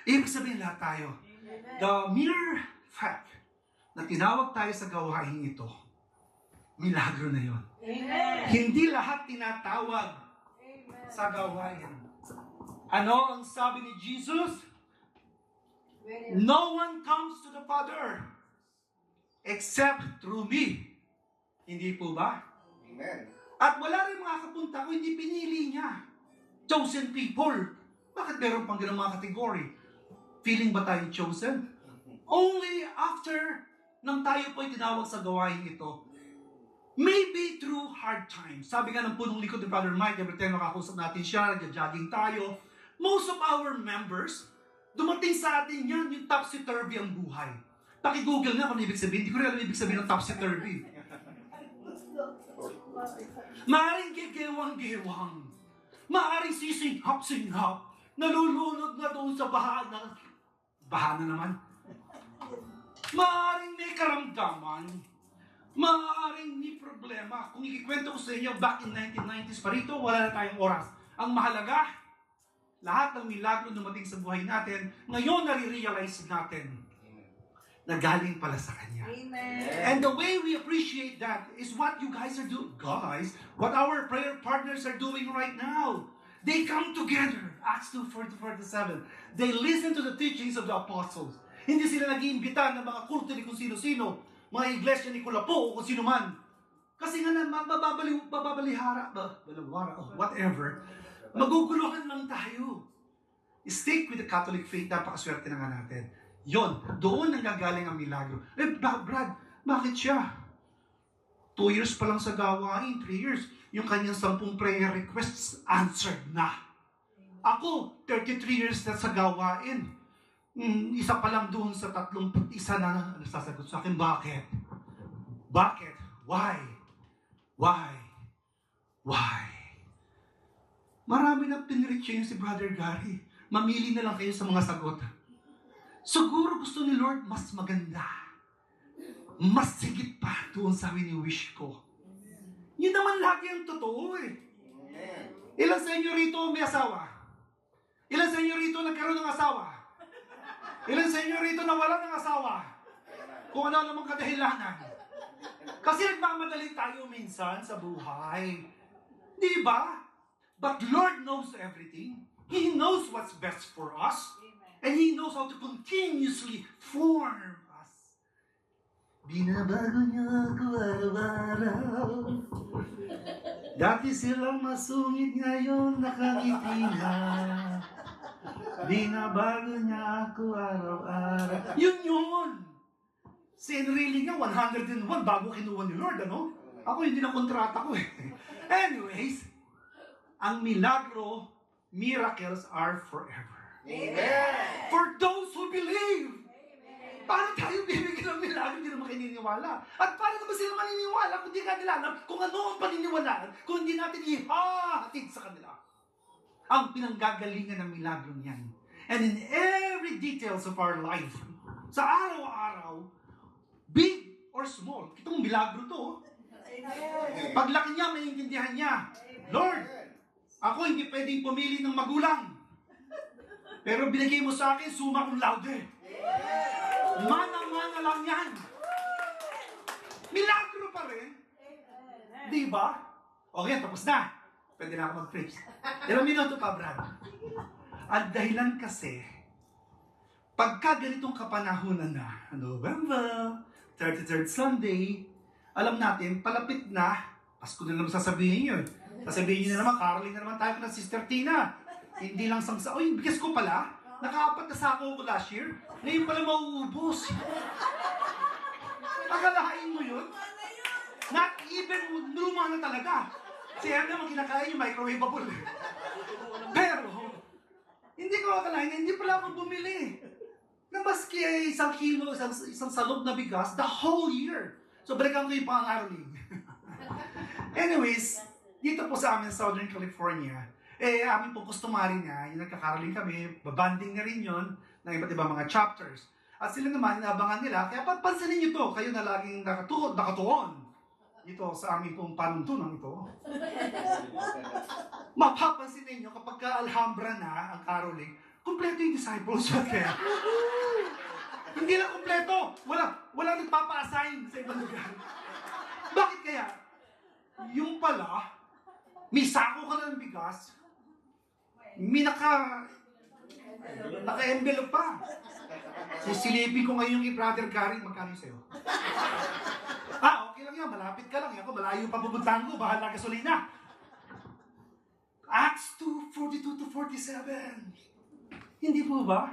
Ibig sabihin lahat tayo. The mere fact na tinawag tayo sa gawain ito, milagro na yon. Hindi lahat tinatawag sa gawain. Ano ang sabi ni Jesus? No one comes to the Father except through me. Hindi po ba? Amen. At wala rin mga kapunta kung hindi pinili niya. Chosen people. Bakit meron pang ganang mga kategory? Feeling ba tayo chosen? Only after nang tayo po'y tinawag sa gawain ito, maybe through hard times. Sabi nga ng punong likod ni Brother Mike, every time makakausap natin siya, nag-jogging tayo, most of our members, dumating sa atin yan, yung topsy-turvy ang buhay. Paki-google nga kung ibig sabihin. Hindi ko rin alam ibig sabihin ng topsy-turvy. Maaring gegewang-gewang. Maaring sisinghap-singhap. Nalulunod na doon sa baha na naman. Maaring may karamdaman. Maaring may problema. Kung ikikwento ko sa inyo, back in 1990s pa rito, wala na tayong oras. Ang mahalaga, lahat ng milagro dumating sa buhay natin, ngayon nare-realize natin na galing pala sa Kanya. Amen. And the way we appreciate that is what you guys are doing. Guys, what our prayer partners are doing right now. They come together. Acts 2:47. They listen to the teachings of the apostles. Hindi sila nag-iimbita ng mga kulto ni kung sino-sino, mga iglesia ni Kulapo o kung sino man. Kasi nga na bababalihara, whatever. Maguguluhan lang tayo. Stick with the Catholic faith, napakaswerte na nga natin. Yon, doon nanggagaling ang milagro. Brad, bakit siya? 2 years pa lang sa gawain, 3 years. Yung kanyang 10 prayer requests answered na. Ako, 33 years na sa gawain. Isa pa lang doon sa 31 na nasasagot sa akin. Bakit? Bakit? Why? Why? Why? Marami na pinreach yun si Brother Gary. Mamili na lang kayo sa mga sagot. Siguro gusto ni Lord mas maganda. Mas sigit pa doon sa wini-wish ko. Yun naman lagi ang totoo eh. Ilan sa inyo rito may asawa? Ilan sa inyo rito nagkaroon ng asawa? Ilan sa inyo rito nawala ng asawa? Kung ano namang kadahilanan. Kasi nagmamadali tayo minsan sa buhay. Di ba? But Lord knows everything. He knows what's best for us. And He knows how to continuously form us. Binabago niya ako araw-araw. Dati silang masungit, ngayon nakangiti na. Binabago niya ako araw-araw. Yun! Si Enrile nga, 101 bago kinuha ni Lord, ano? Ako hindi na kontrata ko eh. Anyways, ang milagro, miracles are forever. Amen. For those who believe. Paano tayo bibigyan ng milagro, hindi naman kininiwala? At paano naman sila maniniwala kung hindi ka nila alam kung ano ang paniniwalaan, kung hindi natin ihahatid sa kanila? Ang pinanggagalingan ng milagro niyan. And in every details of our life, sa araw-araw, big or small, itong milagro to. Paglaki niya, maintindihan niya. Lord, ako hindi pwedeng pumili ng magulang. Pero binigay mo sa akin, summa cum laude. Mana-mana lang yan. Milagro pa rin. Di ba? Okay, tapos na. Pwede na ako mag-preach. 1 minuto pa, Brad. At dahilan kasi, pagka ganitong kapanahunan na, November, 33rd Sunday, alam natin, palapit na, Pasko na naman sasabihin yun. Sasabihin nyo na naman, caroling na naman tayo ng Sister Tina. Hindi lang samsa, oy, bigas ko pala. Nakaapat na sako ko last year. Ngayon pala mauubos. Akalain mo yun? Not even luma na talaga. Si Erna naman kinakain yung microwavable. Pero, hindi ko akalain na hindi pala ako bumili. Na maski ay 1 kilo, isang salog na bigas, the whole year. So, balikan ko yung pang-araling. Anyways, dito po sa amin, Southern California, amin po customary niya, yung nagkakaraling kami, babanding na rin yun, ng iba't ibang mga chapters. At sila naman, inaabangan nila, kaya pansinin nyo to, kayo na laging nakatuon dito sa aming pong panuntunan ito. Mapapansin ninyo kapag ka-Alhambra na ang caroling, kumpleto yung disciples. Kaya, hindi lang kumpleto. Wala nagpapa-assign sa ibang lugar. Bakit kaya? Yung pala, may sako ka na ng bigas, may naka-envelope pa. Sisilipin ko ngayon kay Brother Gary, magkano yung sa'yo? Okay lang yan, malapit ka lang. Ako, malayo pa pupuntahan ko, bahala gasolina. Acts 2:42-47. Hindi po ba?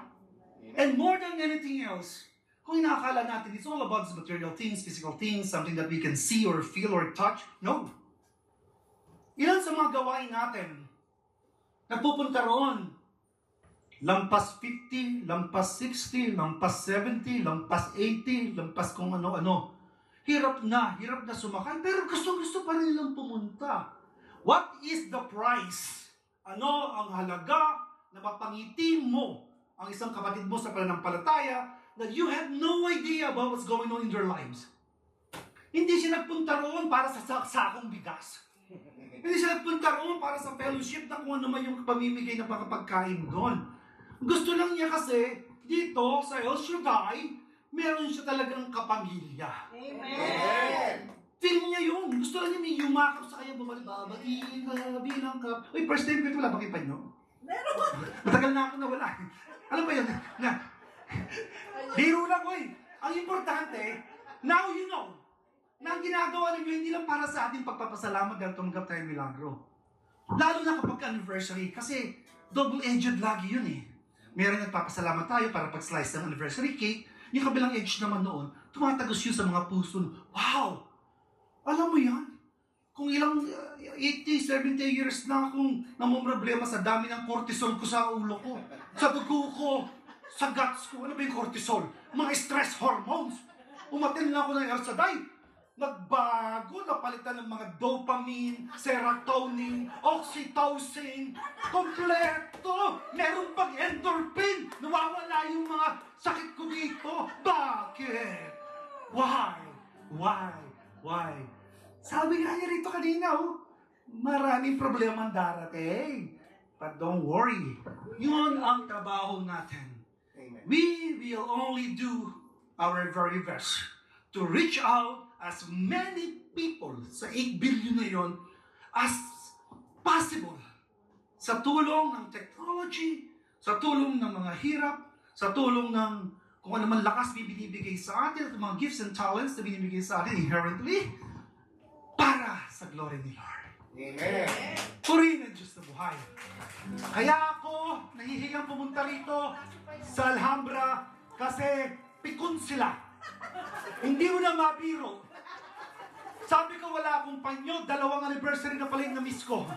And more than anything else, kung inaakala natin, it's all about material things, physical things, something that we can see or feel or touch. No. Ilan sa mga gawain natin, nagpupunta roon, lampas 50, lampas 60, lampas 70, lampas 80, lampas kung ano-ano. Hirap na sumakay, pero gusto pa rin nilang pumunta. What is the price? Ano ang halaga na mapangiti mo ang isang kapatid mo sa pananampalataya that you have no idea about what's going on in their lives? Hindi siya nagpunta roon para sa sakong bigas. Hindi siya nagpunta roon para sa fellowship na kung ano man yung pamimigay ng pagkain doon. Gusto lang niya kasi dito sa El Shaddai, meron siya talagang kapamilya. Amen. Feel niya yun. Gusto lang niya may yumakap sa kanya, babatiin ka, bilang ka. Uy, first time ko ito, wala ba kipan nyo? Meron. Matagal na ako nawala. Alam ba yun? Biro lang, uy. Ang importante, now you know, na ang ginagawa ninyo hindi lang para sa ating pagpapasalamat dahil tumanggap tayo ng milagro. Lalo na kapag anniversary, kasi double-edged lagi yun eh. Meron nagpapasalamat tayo para pag-slice ng anniversary cake. Yung kabilang edge naman noon, tumatagos yun sa mga puso. Wow! Alam mo yan? Kung ilang 80, 70 years na akong namumroblema sa dami ng cortisol ko sa ulo ko, sa dugo ko, sa guts ko. Ano ba yung cortisol? Mga stress hormones. Umatin na ako ng El Shaddai. Nagbago, napalitan ng mga dopamine, serotonin, oxytocin, kompleto! Meron pang endorphin! Nawawala yung mga sakit ko dito! Bakit? Why? Sabi nga niya rito kanina, maraming problema ang darating. But don't worry, yun ang trabaho natin. Amen. We will only do our very best to reach out as many people sa 8 billion na yon as possible sa tulong ng technology, sa tulong ng mga hirap, sa tulong ng kung ano man lakas binibigay sa atin at mga gifts and talents na binibigay sa atin inherently para sa glory ni Lord. Amen. Purihin ang Diyos na buhay. Kaya ako nahihiyang pumunta rito sa Alhambra kasi pikon sila. Hindi mo na mabiro. Sabi ko wala akong panyo, 2 anniversary na pala yung na-miss ko.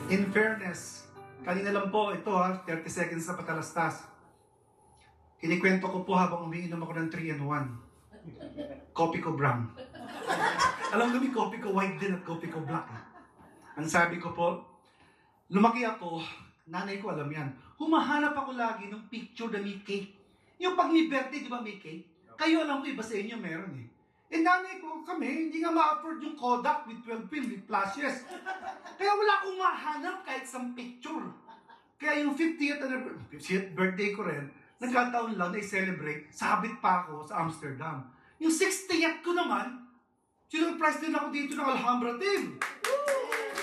In fairness, kanina lang po, ito 30 seconds na patalastas. Kinikwento ko po habang umiinom ako ng 3-in-1. Kopi ko brown. Alam kami, kopi ko white din at kopi ko black. Ang sabi ko po, lumaki ako, nanay ko alam yan, humahanap ako lagi ng picture na may cake. Yung pag may birthday, di ba may cake? Kayo alam ko, iba sa inyo meron eh. Eh nanay ko kami, hindi nga ma-afford yung Kodak with 12 film with flashes. Kaya wala akong mahanap kahit isang picture. Kaya yung 50th birthday ko rin, nagkataon lang na i-celebrate, sabit pa ako sa Amsterdam. Yung 60th ko naman, sinurprise din ako dito ng Alhambra team.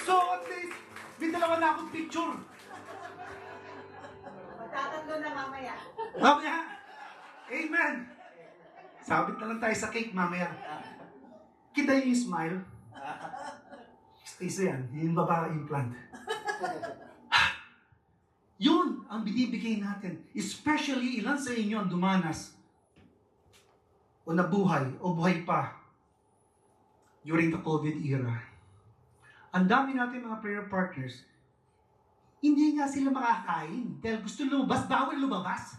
So at least, may dalawa na akong picture. Magtatatlo na mamaya. Mamaya! Amen! Sabit na lang tayo sa cake mamaya. Kita yung smile. Stay yan, yung baba implant. Yun ang binibigay natin. Especially ilan sa inyo ang dumanas o nabuhay o buhay pa during the COVID era. Ang dami natin mga prayer partners, hindi nga sila makakain dahil gusto lumabas, bawal lumabas.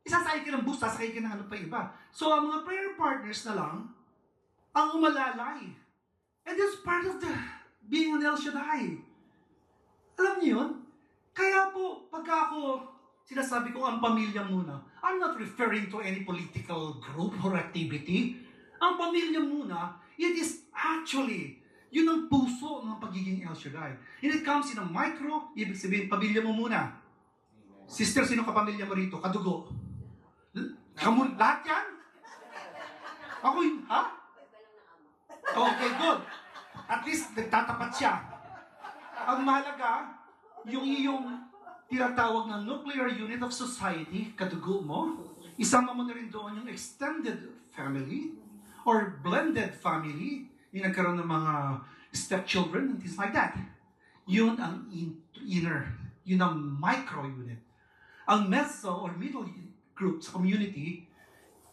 Isasakay ka ng bus, sasakay ka ng ano pa iba. So ang mga prayer partners na lang ang umalalay. And that's part of the being an El Shaddai. Alam niyo yun? Kaya po, pagka ako sinasabi ko ang pamilya muna, I'm not referring to any political group or activity. Ang pamilya muna, it is actually, yun ang puso ng pagiging El Shaddai. And it comes in a micro, ibig sabihin, pamilya mo muna. Sister, sino kapamilya mo rito? Kadugo. Kamu, lahat yan? Ako yun, ha? Okay, good. At least, nagtatapat siya. Ang mahalaga, yung iyong tinatawag na nuclear unit of society, kadugo mo, isama mo na rin doon yung extended family or blended family, yung nagkaroon ng mga stepchildren and things like that. Yun ang inner, yun ang micro unit. Ang meso or middle group sa community,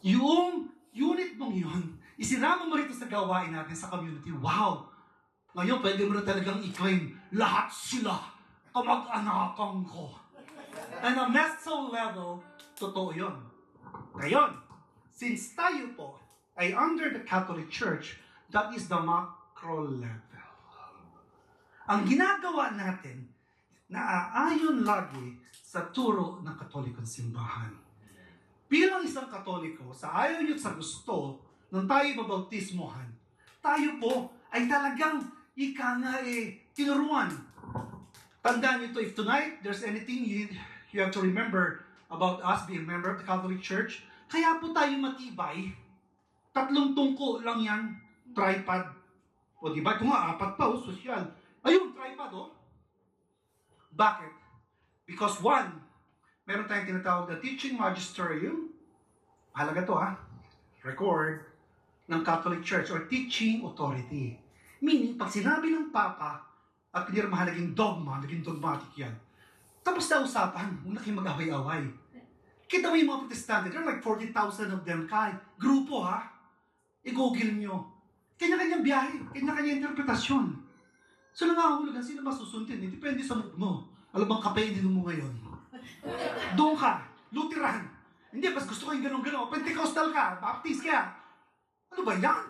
yung unit mong yun, isinama mo rito sa gawain natin sa community. Wow! Ngayon, pwede mo na talagang i-claim, lahat sila kamag-anakan ko. And a meso level, totoo yun. Ngayon, since tayo po ay under the Catholic Church, that is the macro level. Ang ginagawa natin, naaayon lagi sa turo ng Katolikong simbahan. Bilang isang Katoliko, sa ayaw nyo sa gusto, nung tayo babautismohan, tayo po ay talagang tinuruan. Tandaan nyo ito, if tonight there's anything you have to remember about us being a member of the Catholic Church, kaya po tayo matibay, 3 tungko lang yan, tripod. O diba? Ito nga, 4 pa, social. Ayun, tripod, oh. Bakit? Because 1, meron tayong tinatawag na teaching magisterium. Halaga to record ng Catholic Church or teaching authority. Meaning, pag sinabi ng Papa at pinirmahan naging dogma, naging dogmatic yan. Tapos na usapan, huwag na kayo mag-away-away. Kita mo yung mga protestante, there are like 40,000 of them, grupo I-google nyo. Kanya-kanyang biyahe, kanya-kanyang interpretasyon. So nangahulugan, sino masusundin? Depende sa mood mo. Alam bang kape din mo ngayon? Doon ka, Lutheran. Hindi, bas gusto ko yung ganun-ganun. Pentecostal ka, Baptist ka. Ano ba yan?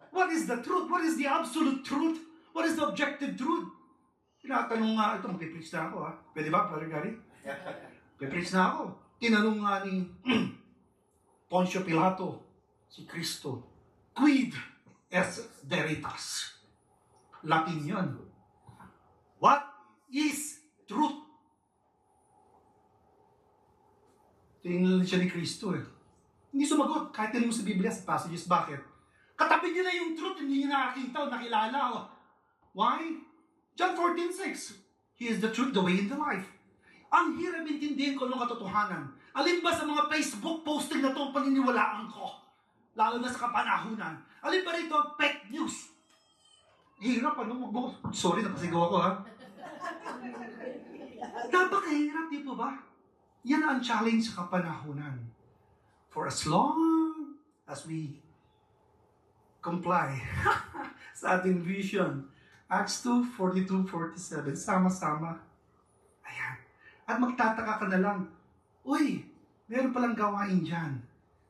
What is the truth? What is the absolute truth? What is the objective truth? Tinatanong nga, ito mag-preach na ako Pwede ba, Brother Gary? Mag-preach na ako. Tinanong nga ni Poncio Pilato, si Kristo, quid est veritas? Latin yun. What is truth? Tingnan siya ni Kristo Hindi sumagot kahit tinanong sa Biblia sa passages. Bakit? Katabi niya na yung truth, hindi niya nakakita o nakilala. Why? John 14:6. He is the truth, the way, and the life. Ang hirap intindihin ko ng katotohanan. Alin ba sa mga Facebook posting na ito ang paniniwalaan ko? Lalo na sa kapanahunan. Alin ba rito ang fake news? Hirap, ano? Sorry, napasigaw ako, ha? Napakahirap, di po ba? Yan ang challenge sa kapanahunan. For as long as we comply sa ating vision, Acts 2, 42, 47, sama-sama. Ayan. At magtataka ka na lang, uy, meron palang gawain dyan.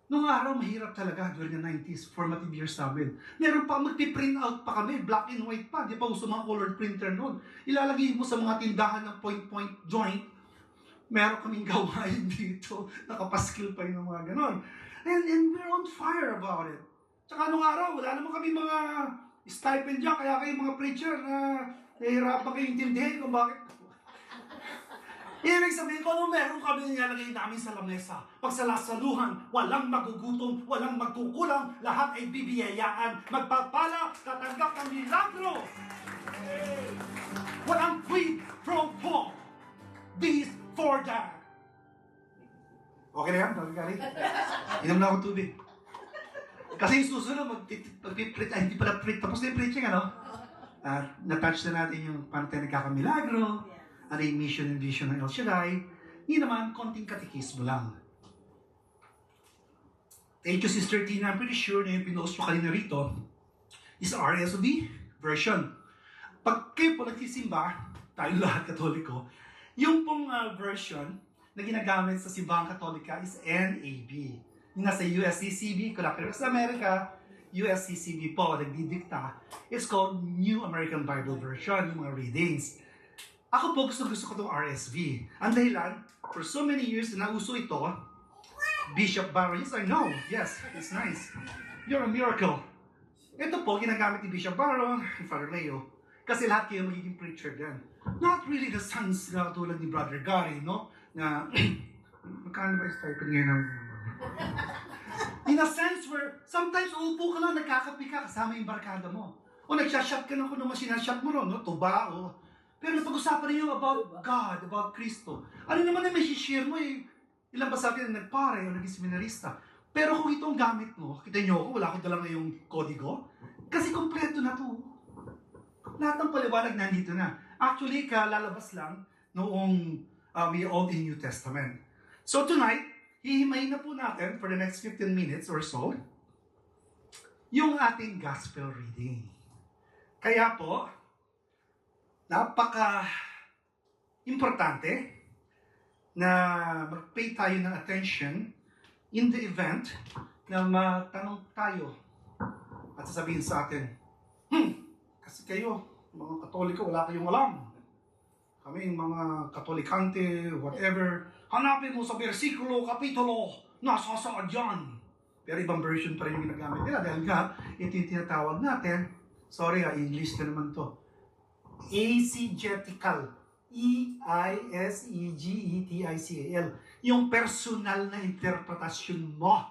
Noong araw, mahirap talaga during the 90s, formative years namin. Meron pa, magpiprint out pa kami, black and white pa. Di pa uso mga colored printer noon. Ilalagay mo sa mga tindahan ng point-point joint. Meron kaming gawain dito. Nakapaskil pa yung mga ganon. And we're on fire about it. Tsaka noong araw, wala naman kami mga stipend dyan. Kaya kayo mga preacher na nahihirapan kayo intindihin kung bakit. Ibig sabihin ko, meron kami nilalagay namin sa lamesa. Pagsalasaluhan, walang magugutom, walang magkukulang, lahat ay bibiyayaan. Magpapala, tatanggap ng milagro. Walang quid pro quo. This for that. Okay na yan? Kali? Inom na ako tubig. Kasi yung susunod, mag-preach, hindi pala preach. Tapos na yung preaching, ano? Na-touch na natin yung paano tayo nagkakamilagro. Ano yung mission and vision ng El Shaddai. Hindi naman, konting katikismo lang. Thank you, Sister Tina. I'm pretty sure na yung pinost ko kanina rito is RSV version. Pag kayo po nagsisimba, tayo lahat Katoliko, yung pong version na ginagamit sa simbahang Katolika is NAB. Yung nasa USCCB, kung nakita sa Amerika, USCCB po, nagdidikta. It's called New American Bible Version, yung mga readings. Ako po gusto ko itong RSV. Ang dahilan, for so many years na nauso ito, Bishop Barron, yes I know, yes, it's nice. You're a miracle. Ito po, ginagamit ni Bishop Barron, ni Father Leo, kasi lahat kayo magiging preacher din. Not really the sons na tulad ni Brother Gary, no? Na, magkano ba yung stipend ngayon ng... In a sense where, sometimes uupo ka lang, nagkakapi ka, kasama yung barkada mo. O nagsashot ka na kung naman sinashot mo ron, no? Tuba, o... Pero napag-usapan niyo about God, about Kristo. Ano naman na may share mo eh. Ilan ba sa atin na nagpare o naging seminarista. Pero kung ito ang gamit mo, kita niyo ako, wala akong dalang ngayong kodigo. Kasi kompleto na to. Lahat ng paliwanag nandito na. Actually, kalalabas lang noong we Old and New Testament. So tonight, hihimayin na po natin for the next 15 minutes or so yung ating gospel reading. Kaya po, napaka-importante na mag-pay tayo ng attention in the event na matanong tayo at sasabihin sa atin, kasi kayo, mga Katoliko, wala kayong alam. Kami, mga Katolikante, whatever, hanapin mo sa versikulo, kapitulo, nasasaad yan. Pero ibang version pa rin yung ginagamit nila dahil nga, ito yung tinatawag natin, sorry English na naman to, Eisegetical. E-I-S-E-G-E-T-I-C-A-L. Yung personal na interpretasyon mo.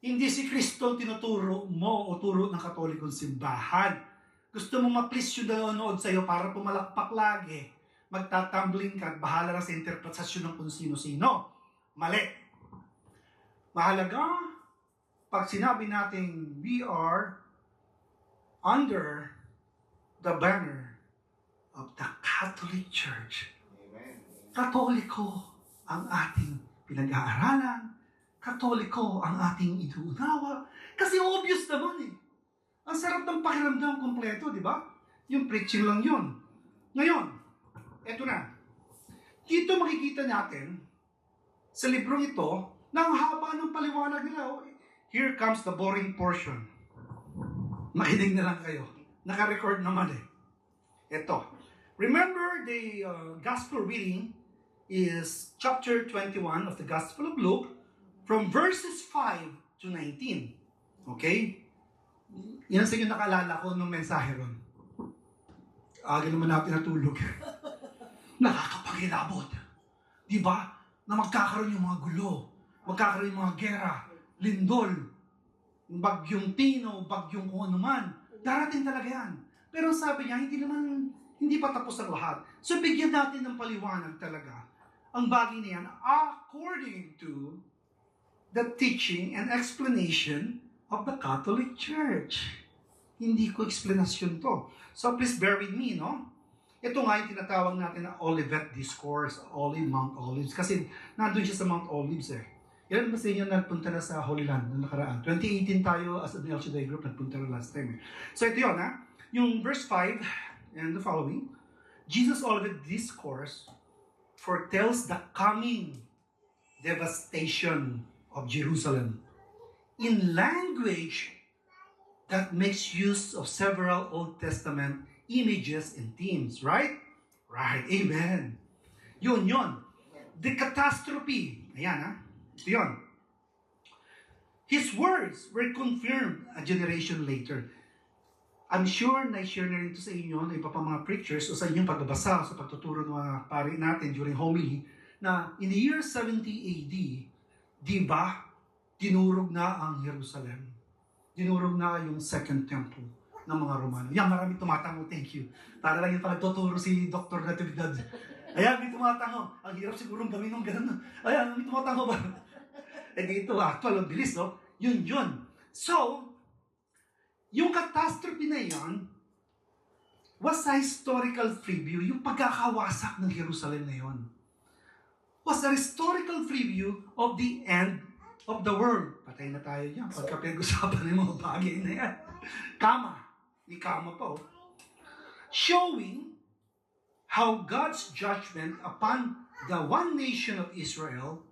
Hindi si Kristo tinuturo mo o turo ng Katolikong simbahan. Gusto mo ma-please yung nanonood sa'yo para pumalakpak lagi. Magtatumbling ka at bahala na sa interpretasyon ng kung sino-sino. Mali. Mahalaga, pag sinabi natin we are under the banner of the Catholic Church. Amen. Katoliko ang ating pinag-aaralan. Katoliko ang ating inuunawa. Kasi obvious naman eh. Ang sarap ng pakiramdam kompleto, di ba? Yung preaching lang yun. Ngayon, eto na. Dito makikita natin sa librong ito na ang haba ng paliwanag nila. Here comes the boring portion. Makinig na lang kayo. Naka-record naman eh. Ito. Remember, the gospel reading is chapter 21 of the Gospel of Luke from verses 5 to 19. Okay? Yan sa inyo nakalala ko nung mensahe ron. Aga naman natin natulog. Nakakapangilabot. Di ba? Na magkakaroon yung mga gulo. magkakaroon yung mga gera, lindol, bagyong Tino, bagyong kung ano man. Darating talaga yan. Pero sabi niya, hindi pa tapos ang lahat. So bigyan natin ng paliwanag talaga ang bagay na yan according to the teaching and explanation of the Catholic Church. Hindi ko explanation to. So please bear with me, no? Ito nga yung tinatawag natin na Olivet Discourse, Mount Olives. Kasi nandun siya sa Mount Olives eh. Yan ba sa inyo nagpunta na sa Holy Land noong nakaraan? 2018 tayo as an El Shaddai group, nagpunta na last time eh. So ito yun ha. Yung verse 5 and the following, Jesus' Olivet Discourse foretells the coming devastation of Jerusalem in language that makes use of several Old Testament images and themes, right? Right, amen. Yun. The catastrophe. Ayan ha. Ito yun. His words were confirmed a generation later. I'm sure na-share na rin ito sa inyo ng iba pa mga preachers o sa inyong pagbabasa, sa pagtuturo ng mga pari natin during homily, na in the year 70 AD, di ba, dinurog na ang Jerusalem. Dinurog na yung Second Temple ng mga Romano. Yan, maraming tumatango, thank you. Para lang yung pagtuturo si Dr. Natividad. Ayan, may tumatango. Ang hirap sigurong gawin ng gano'n. Ayan, may tumatango ba? Eh, dito, actual, ang bilis, no? Yun. So, yung catastrophe na yan was a historical preview. Yung pagkakawasak ng Jerusalem na yun was a historical preview of the end of the world. Patay na tayo dyan. Pagka pinag-usapan ng mga bagay na yan. Ni Kama pa, oh. Showing how God's judgment upon the one nation of Israel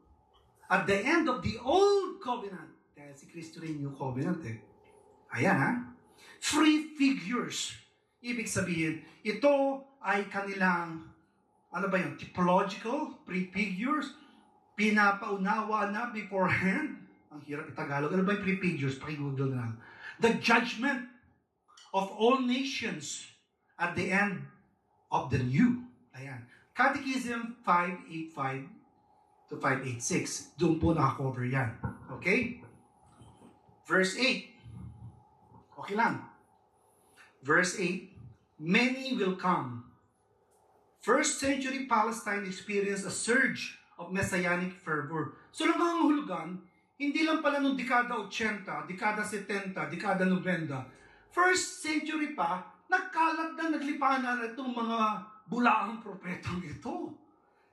at the end of the old covenant. Dahil si Kristo rin yung covenant eh. Ayan ha. Three figures. Ibig sabihin, ito ay kanilang, typological, pre-figures, pinapaunawa na beforehand. Ang hirap itagalog. Ano ba yung pre-figures? Pakigoogle na lang. The judgment of all nations at the end of the new. Ayan. Catechism 585 to 586. Doon po nakakover yan. Okay? Verse 8. Okay lang. Verse 8. Many will come. First century Palestine experienced a surge of messianic fervor. So lang ang hulugan, hindi lang pala nung dekada 80, dekada 70, dekada 90. First century pa, nagkalat na, naglipanan na itong mga bulaang propetang ito.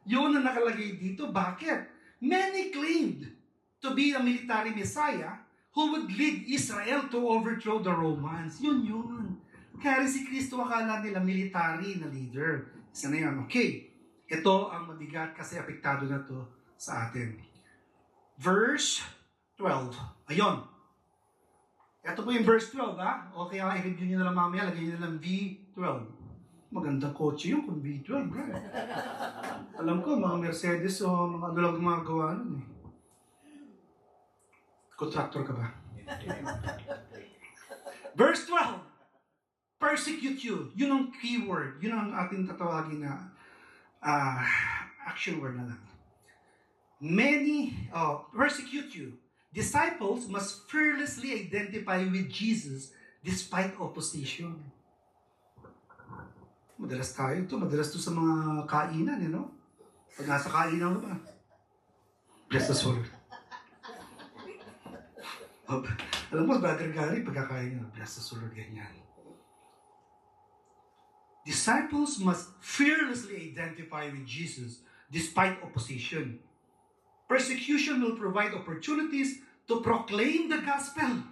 Yun ang nakalagay dito. Bakit? Many claimed to be a military messiah who would lead Israel to overthrow the Romans. Yun. Kaya rin si Kristo akala nila military na leader. Isa na yun. Okay. Ito ang mabigat kasi apektado na to sa atin. Verse 12. Ayun. Ito po yung verse 12, ha? Okay, i-review nyo na lang mamaya. Lagay nyo na lang V12. Magandang kotse yun kung V12, bro. Alam ko, mga Mercedes o mga ano lang gumagawa nun eh. Contractor ka ba? Verse 12. Persecute you. Yun ang keyword. Yun ang ating tatawagin na action word na lang. Persecute you. Disciples must fearlessly identify with Jesus despite opposition. Madalas to sa mga kainan, you know? Pag nasa kainan ka ba? Bless the soul. Alam mo, Brother Gary, pagkakain nyo, bless the soul, ganyan. Disciples must fearlessly identify with Jesus despite opposition. Persecution will provide opportunities to proclaim the gospel.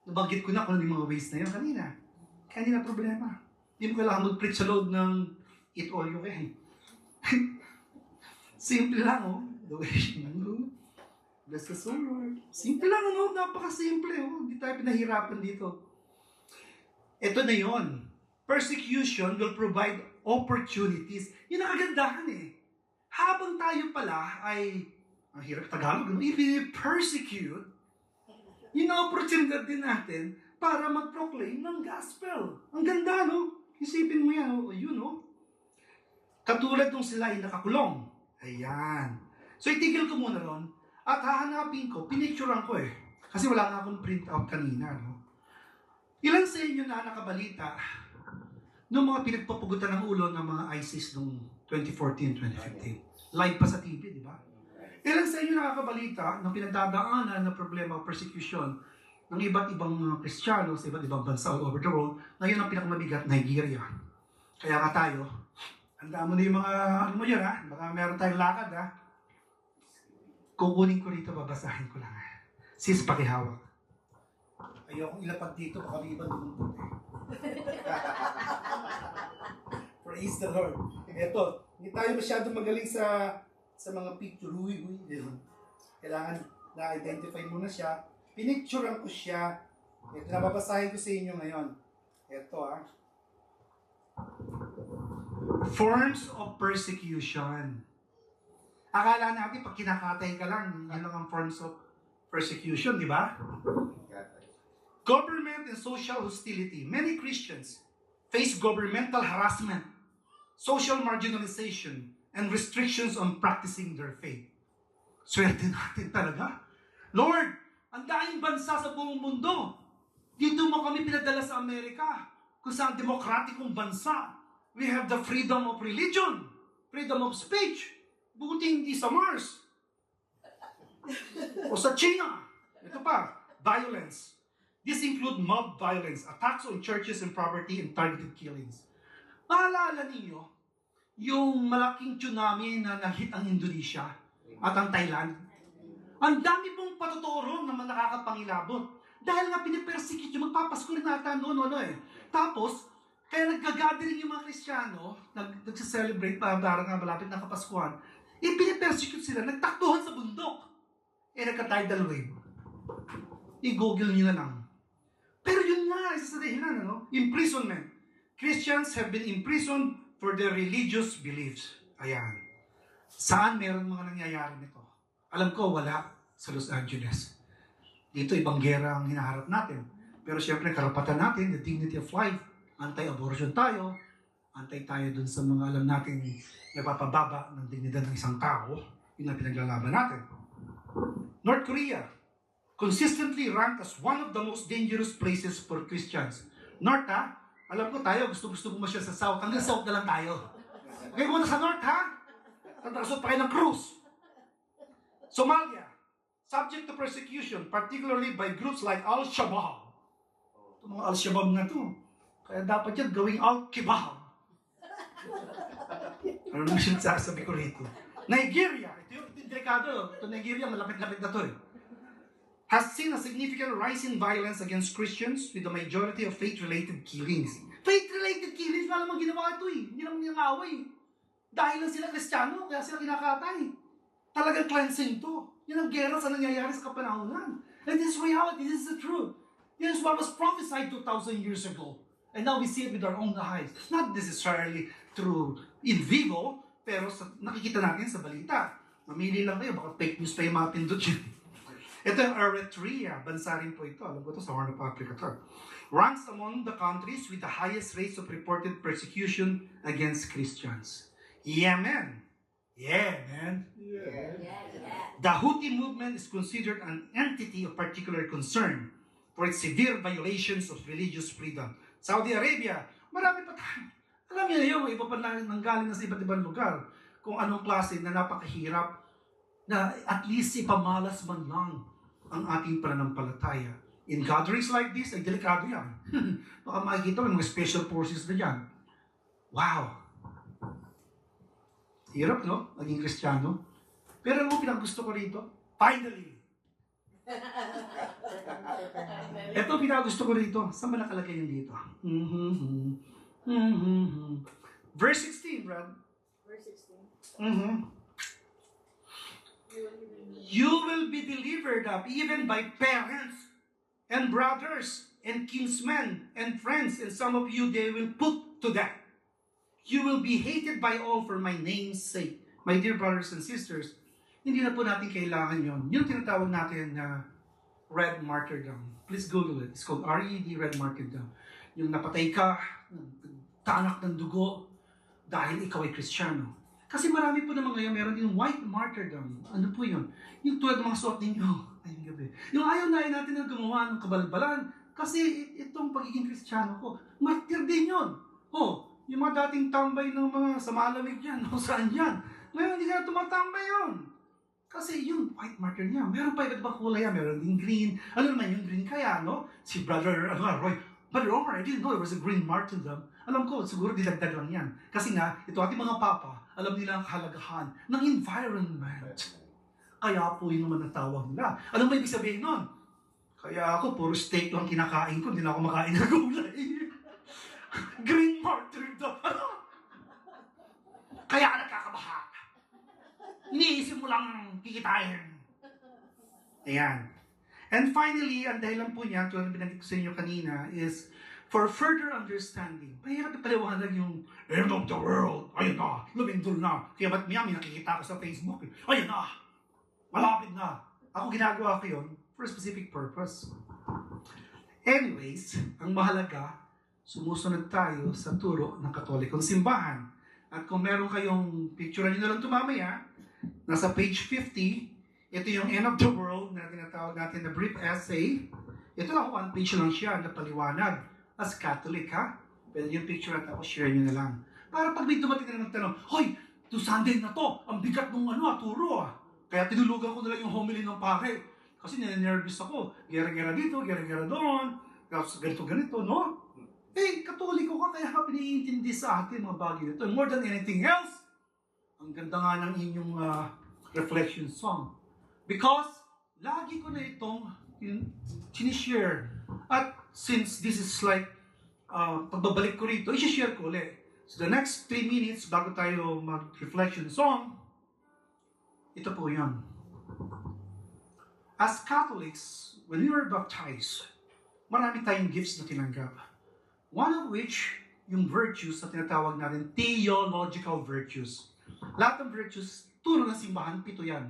Nabanggit ko na kung ano yung mga ways na yun kanina problema. Hindi mo kailangan mag-preach sa loob ng eat all you can. Simple lang, oh. The way you bless the soul, Lord. Simple lang, oh. Napaka-simple, oh. Hindi tayo pinahirapan dito. Ito na yon. Persecution will provide opportunities. Yun ang kagandahan eh. Habang tayo pala ay ang hirap Tagalog, if we persecute, yun ang opportunity din natin para mag-proclaim ng gospel. Ang ganda, no? Isipin mo yan, yun, no? Katulad nung sila ay nakakulong. Ayan. So, itigil ko muna ron. At hahanapin ko, pinicturean ko eh. Kasi wala nga akong print out kanina, no? Ilan sa inyo na nakabalita noong mga pinagpapugutan ng ulo ng mga ISIS noong 2014-2015? Live pa sa TV, di ba? Ilan sa inyo nakakabalita ng pinagdadaanan na problema o persecution ng iba't ibang mga Kristiyano sa iba't ibang bansa all over the world? Ngayon ang pinakamabigat, Nigeria. Kaya nga tayo, handa mo na yung mga, ano mo yun ha? Baka meron tayong lakad ha? Kukunin ko rito, babasahin ko lang ha. Sis, pakihawak. Ayokong ilapag dito, baka may ibang dumungkot eh. Praise the Lord. Eto, hindi tayo masyadong magaling sa mga picture. Uy. Kailangan na-identify muna siya. Pinicturean ko siya. Ito, nababasahin ko sa inyo ngayon. Ito Forms of persecution. Akala natin pag kinakatay ka lang, yun lang ang forms of persecution, di ba? Government and social hostility. Many Christians face governmental harassment, social marginalization, and restrictions on practicing their faith. Swerte natin talaga. Lord, ang daing bansa sa buong mundo. Dito mo kami pinadala sa Amerika, kung saan demokratikong bansa. We have the freedom of religion, freedom of speech. Buti hindi sa Mars. O sa China. Ito pa, violence. This include mob violence, attacks on churches and property, and targeted killings. Maalala ninyo, yung malaking tsunami na nahit ang Indonesia at ang Thailand? Ang dami pong patuturo naman nakakapangilabot. Dahil nga pinipersecute yung magpapasko rin nata noon, Tapos, kaya nagkagathering yung mga Kristiyano, nagsiselebrate pa, parang nga malapit na Kapaskuhan, pinipersecute sila, nagtakbuhan sa bundok. Nagka-tidal wave. I-google nyo na lang. Pero yun nga, isa sa dahilan, imprisonment. Christians have been imprisoned for their religious beliefs. Ayan. Saan meron mga nangyayari nito? Alam ko, wala sa Los Angeles. Dito, ibang gera ang hinaharap natin. Pero siyempre, karapatan natin, the dignity of life, anti-abortion tayo, antay tayo dun sa mga alam natin nagpapababa ng dignidad ng isang tao, yun ang pinaglalaban natin. North Korea, consistently ranked as one of the most dangerous places for Christians. North, ha? Alam ko tayo, gusto-gusto mo siya sa South. Hanggang South na lang tayo. Okay, muna sa North, ha? Nakasot pa kayo ng cruise. Somalia, subject to persecution, particularly by groups like Al-Shabaab. Itong mga Al-Shabaab na to. Kaya dapat yan gawing Al-Kibab. Ano nang sinasabi ko rito? Nigeria, ito yung delikado. Ito Nigeria, malapit-lapit na to has seen a significant rise in violence against Christians with the majority of faith-related killings. Faith-related killings, wala namang ginawa ito Hindi naman nangaway. Dahil lang sila Kristiyano, kaya sila kinakatay. Talagang cleansing to. Yan ang gera sa nangyayari sa kapanahonan. And this is reality, this is the truth. This is what was prophesied 2,000 years ago. And now we see it with our own eyes. Not necessarily through in vivo, pero nakikita natin sa balita. Mamili lang kayo, baka fake news pa yung mga pindot yun. Ito yung Eritrea, bansa rin po ito. Alam ko ito sa Horn of Africa to. Ranks among the countries with the highest rates of reported persecution against Christians. Yemen. Yeah, man. Yeah. The Houthi movement is considered an entity of particular concern for its severe violations of religious freedom. Saudi Arabia, marami pa tayo. Alam niyo yung iba pa nanggaling na sa iba't ibang lugar kung anong klase na napakahirap na at least ipamalas man lang ang ating pananampalataya. In gatherings like this, ay delikado yan. Baka makikita may mga special forces na dyan. Wow! Hirap, no? Naging Kristiyano. Pero ano pinag-gusto ko rito? Finally! Ito pinag-gusto ko rito. Saan ba nakalagay yun dito? Verse 16, Brad. Verse 16. You will be delivered up even by parents and brothers and kinsmen and friends, and some of you they will put to death. You will be hated by all for my name's sake. My dear brothers and sisters, hindi na po natin kailangan yon. Yung tinatawag natin na red martyrdom. Please Google it. It's called RED, red martyrdom. Yung napatay ka, tanak ng dugo, dahil ikaw ay Kristiyano. Kasi marami po naman ngayon, meron din white martyrdom. Ano po yun? Yung tulad ng mga suot ninyo ngayong gabi. Yung ayaw na natin na gumawa ng kabalbalan kasi itong pagiging Kristiyano ko, martyr din yun. Yung mga dating tambay ng mga sa malamig yan, saan yan? Ngayon hindi ka na tumatambay yun. Kasi yung white martyr niya, meron pa iba't ibang kulay yan, meron din green. Ano naman yung green kaya, no? Si Brother Omar, I didn't know there was a green martyrdom. Alam ko, siguro dilagdag lang yan. Kasi nga, ito ating mga papa, alam nila ang kahalagahan ng environment. Kaya po yun naman ang tawag nila. Alam mo ibig sabihin nun? Kaya ako, puro steak lang kinakain ko, hindi na ako makain ng gulay. Green martyrdom. Kaya ka nagkakabaha. Iniisip mo lang kikitain. Ayan. And finally, ang dahilan po niya, tulad na binanggit ko sa inyo kanina, is for further understanding. Mahirap ipaliwanag yung end of the world. Ayun na, lumindol na. Kaya ba't may nakikita ko sa Facebook? Ayun na, malapit na. Ako ginagawa ko yun for a specific purpose. Anyways, ang mahalaga, sumusunod tayo sa turo ng Katolikong Simbahan. At kung meron kayong picture nyo na lang ito mamaya, nasa page 50, ito yung end of the world na tinatawag natin na brief essay. Ito lang, one page lang siya na paliwanag. As Catholic, ha? Pwede yung picture at ako, share nyo na lang. Para pag may dumating na magtanong, hoy, to Sunday na to, ang bigat ng turo Kaya tinulugan ko na lang yung homily ng pare. Kasi ninenervous ako. Gera-gera dito, gera-gera doon. Tapos ganito-ganito, no? Katoliko ka, kaya ka piniintindi sa atin mga bagay nito. More than anything else, ang ganda nga ng inyong reflection song. Because, lagi ko na itong sinishare. At since this is like, pagbabalik ko rito, isishare ko ulit. So the next 3 minutes, bago tayo mag-reflection song, ito po yun. As Catholics, when we were baptized, marami tayong gifts na tinanggap. One of which, yung virtues na tinatawag natin, theological virtues. Lahat ng virtues, turo ng simbahan, 7 yan.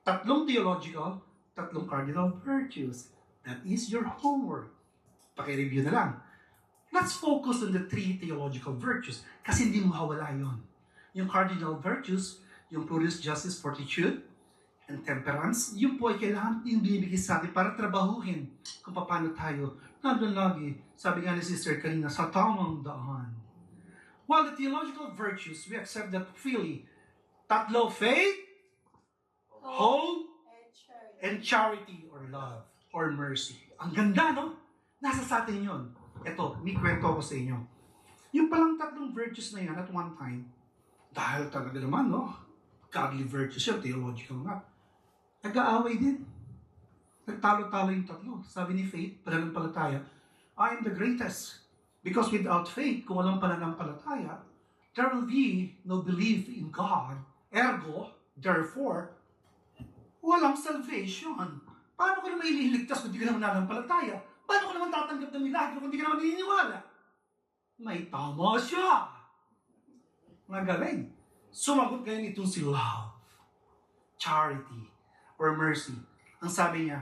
3 theological, 3 cardinal virtues. That is your homework. Paki-review na lang. Let's focus on the 3 theological virtues kasi hindi mo mawala yun. Yung cardinal virtues, yung prudence, justice, fortitude, and temperance, yun po ay kailangan yung binibigay sa atin para trabahuhin kung paano tayo nandun lagi, sabi nga ni Sister kanina, sa tamang daan. While the theological virtues, we accept that freely. 3, faith, hope, and charity or love or mercy. Ang ganda, no? Nasa sa atin yun. Ito, may kwento ko sa inyo. Yung palang 3 virtues na yan at one time, dahil talaga naman, no? Godly virtues yun, theological nga. Nag-aaway din. Nagtalo-talo yung 3. Sabi ni Faith, pananampalataya, I am the greatest. Because without faith, kung walang pananampalataya, there will be no belief in God. Ergo, therefore, walang salvation. Paano ko naman ililigtas kung di ka naman nananampalataya? Paano ko naman tatanggap ng milagro kung di ka naman naniniwala? May tama siya. Magaling. Sumagot ngayon itong si love, charity, or mercy. Ang sabi niya,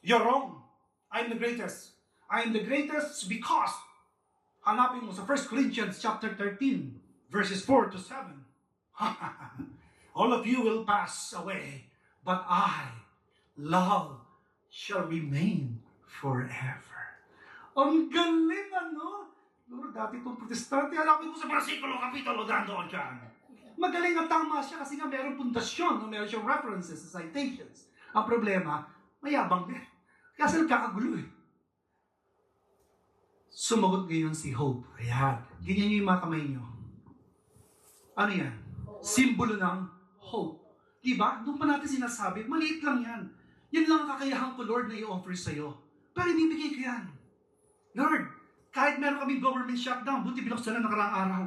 you're wrong. I'm the greatest. I'm the greatest because, hanapin mo sa 1 Corinthians chapter 13, verses 4 to 7. All of you will pass away, but I, love, shall remain forever. Ang galing, ano? Lord, dati itong protestante, hanapin mo sa versikulo, kapitulo, doon dyan. Magaling at tama siya kasi nga mayroong pundasyon, mayroong siyang references, citations. Ang problema, mayabang din. Kasi nagkakagulo eh. Sumagot ngayon si Hope. Ayan. Ganyan yung mga kamay niyo. Ano yan? Simbolo ng hope. Diba? Doon pa natin sinasabi, maliit lang yan. Yan lang ang kakayahan ko, Lord, na i-offer sa'yo. Pero ibibigay ko yan. Lord, kahit meron kaming government shutdown, buti binuksan na nakaraang araw.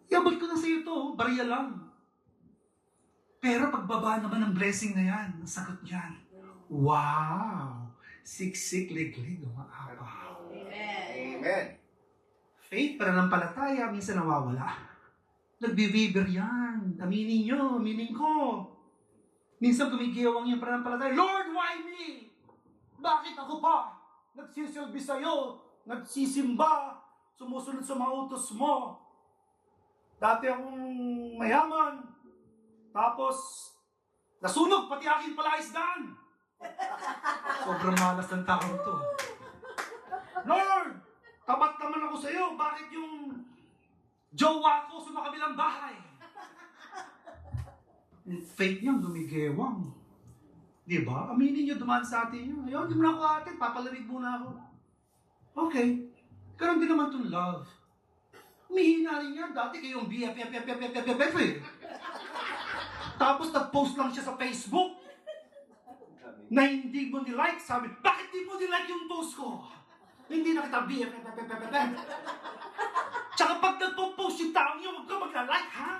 Iabot ko na sa iyo to, barya lang. Pero pagbaba naman ng blessing na yan, ang sagot niyan, wow! Siksik, liglig, umaapa. Amen. Faith, pananampalataya, minsan nawawala. Nagbibiber yan. Aminin nyo, aminin ko. Minsan gumigiyawang yung pananampalataya, Lord, why me? Bakit ako pa? Nagsisilbi sa'yo, nagsisimba, sumusunod sa mga utos mo. Dati akong mayaman. Tapos, nasunog pati aking palaisdaan. Sobrang malas ng taong to. Lord, tapat naman ako sa iyo. Bakit yung jowa ko sa makabilang bahay? Yung faith niyang gumigewang. Di ba? Aminin niyo, dumaan sa atin yun. Ayun, di mo na ako atin. Papalamig muna ako. Okay. Karoon din naman itong love. Umihina rin yan. Dati kayong BFF eh. Tapos nag-post lang siya sa Facebook na hindi mo nilike. Sabi, bakit di mo nilike yung post ko? Hindi na kita BFF. Tsaka pag nagpo-post yung taong yun, huwag ka magla-like, ha?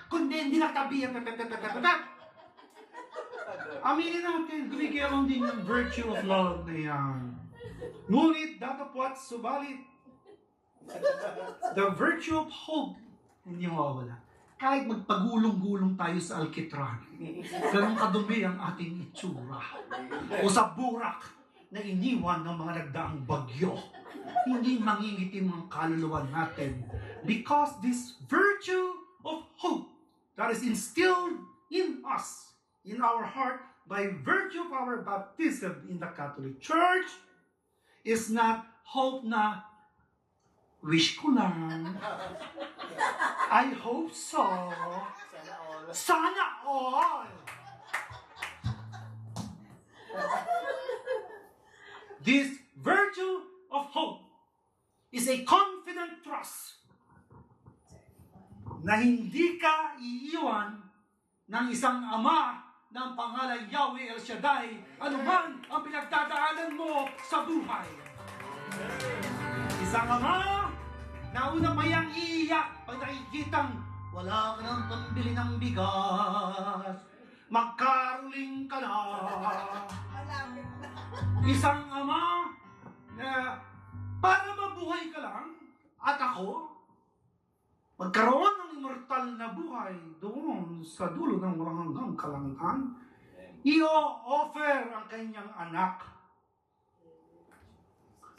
Kundi hindi na kita BFF. Aminin natin, gumigilong din yung virtue of love na yan. Ngunit, datapwat, subalit, the virtue of hope, hindi mawawala. Kahit magpagulong-gulong tayo sa alkitran, ganun kadumi ang ating itsura. O sa burak na iniwan ng mga nagdaang bagyo, hindi mangingitim ang kaluluwa natin. Because this virtue of hope that is instilled in us, in our heart, by virtue of our baptism in the Catholic Church, is not hope na wish ko lang. I hope so. Sana all. This virtue of hope is a confident trust na hindi ka iiwan ng isang ama ng pangalan Yahweh El Shaddai, anuman ang pinagdadaanan mo sa buhay. Isang ama na unang mayang iiyak pag nakikitang wala ka nang pambili ng bigas, magkaruling ka na. Isang ama na para mabuhay ka lang at ako, magkaroon ng immortal na buhay doon sa dulo ng walang hanggang kalangitan, i-offer ang kanyang anak.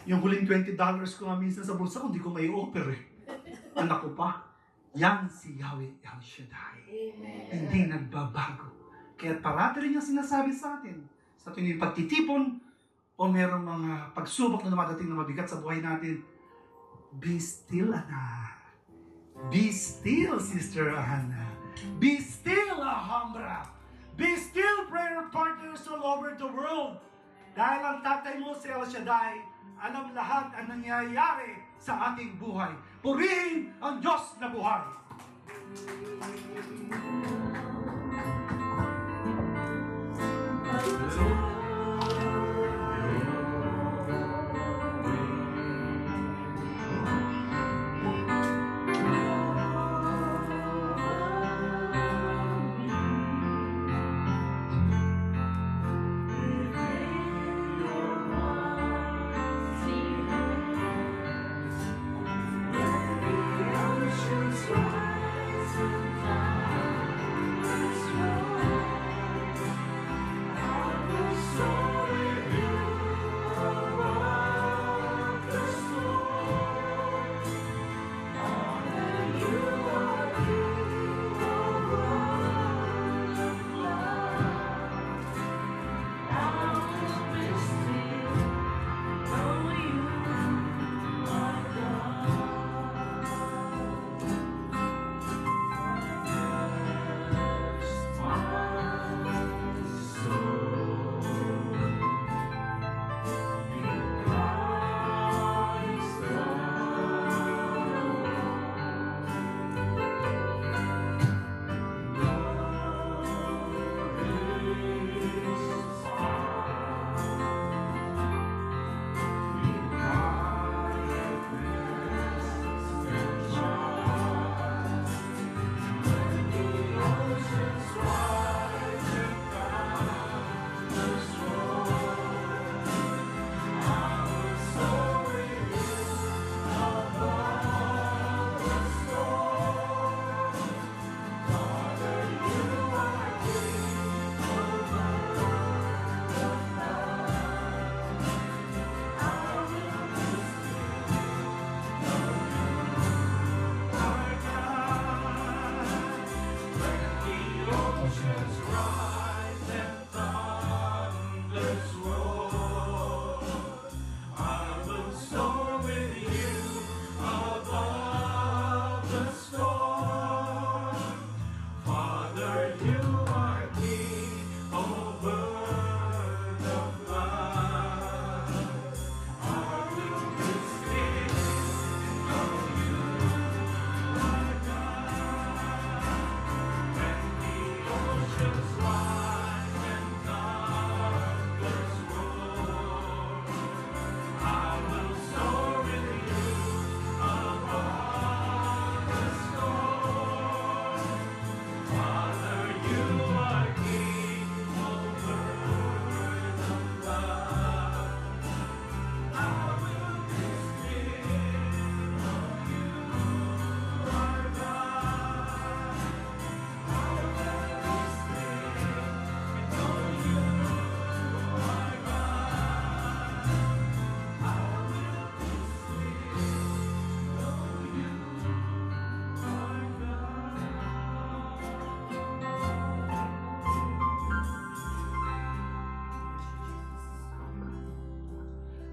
Yung huling $20 ko nga minsan sa bulsa ko, hindi ko may offer eh. Anak ko pa, yan si Yahweh El Shaddai. Hindi nagbabago. Kaya parati rin niya sinasabi sa atin, sa tuwing pagtitipon, o merong mga pagsubok na dumadating na mabigat sa buhay natin, be still, anak. Be still, Sister Hannah. Be still, Alhambra. Be still, prayer partners all over the world. Dahil ang tatay mo si El Shaddai, alam lahat ang nangyayari sa ating buhay. Purihin ang Diyos na buhay.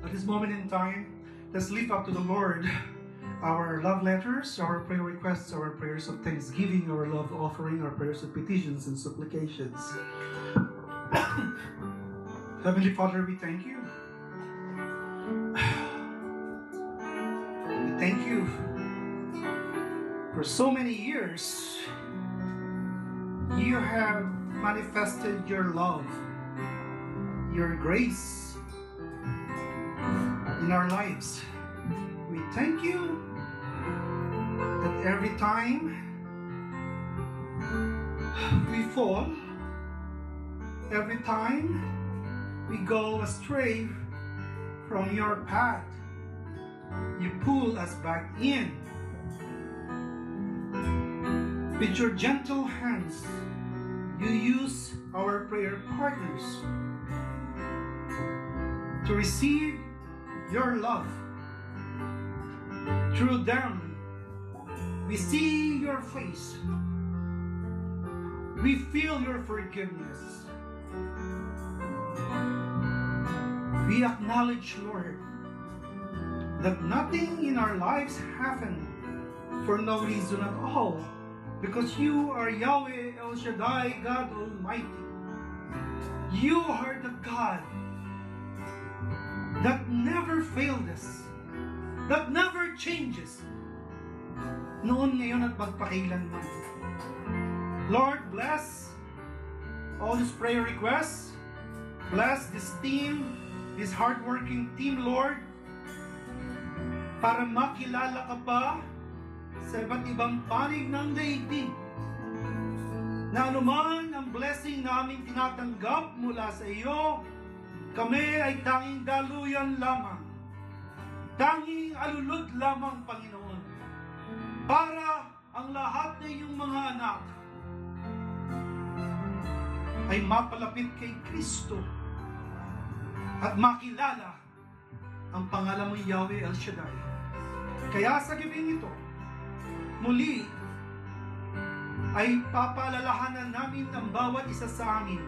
At this moment in time, let's lift up to the Lord our love letters, our prayer requests, our prayers of thanksgiving, our love offering, our prayers of petitions and supplications. Heavenly Father, we thank you. We thank you for so many years. You have manifested your love, your grace in our lives. We thank you that every time we fall, every time we go astray from your path, you pull us back in. With your gentle hands, you use our prayer partners to receive your love. Through them, we see your face. We feel your forgiveness. We acknowledge, Lord, that nothing in our lives happened for no reason at all, because you are Yahweh El Shaddai, God Almighty. You are the God that never failed us, that never changes, noon, ngayon at magpakailanman. Lord, bless all these prayer requests. Bless this team, this hardworking team, Lord, para makilala ka pa sa iba't ibang panig ng daigdig, na anuman ang blessing namin tinatanggap mula sa iyo, kami ay tanging daluyan lamang, tanging alulod lamang, Panginoon, para ang lahat ng iyong mga anak ay mapalapit kay Kristo at makilala ang pangalan mo, Yahweh El Shaddai. Kaya sa gabing ito, muli ay papaalalahanan namin ang bawat isa sa amin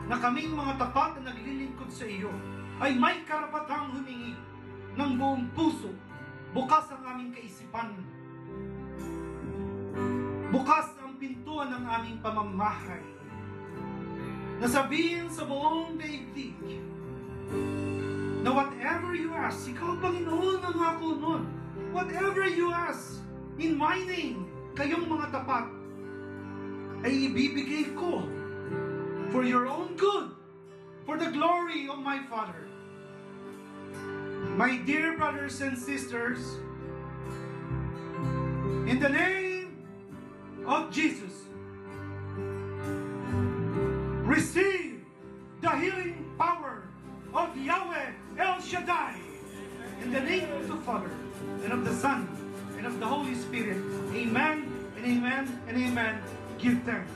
na kaming mga tapat na naglilingkod sa iyo ay may karapatang humingi ng buong puso. Bukas ang aming kaisipan. Bukas ang pintuan ng aming pamamahay. Nasabihin sa buong daigdig na whatever you ask, ikaw, Panginoon, ang ako nun. Whatever you ask in my name, kayong mga tapat, ay ibibigay ko for your own good, for the glory of my Father. My dear brothers and sisters, in the name of Jesus, receive the healing power of Yahweh El Shaddai. In the name of the Father, and of the Son, and of the Holy Spirit. Amen, and amen, and amen. Give thanks.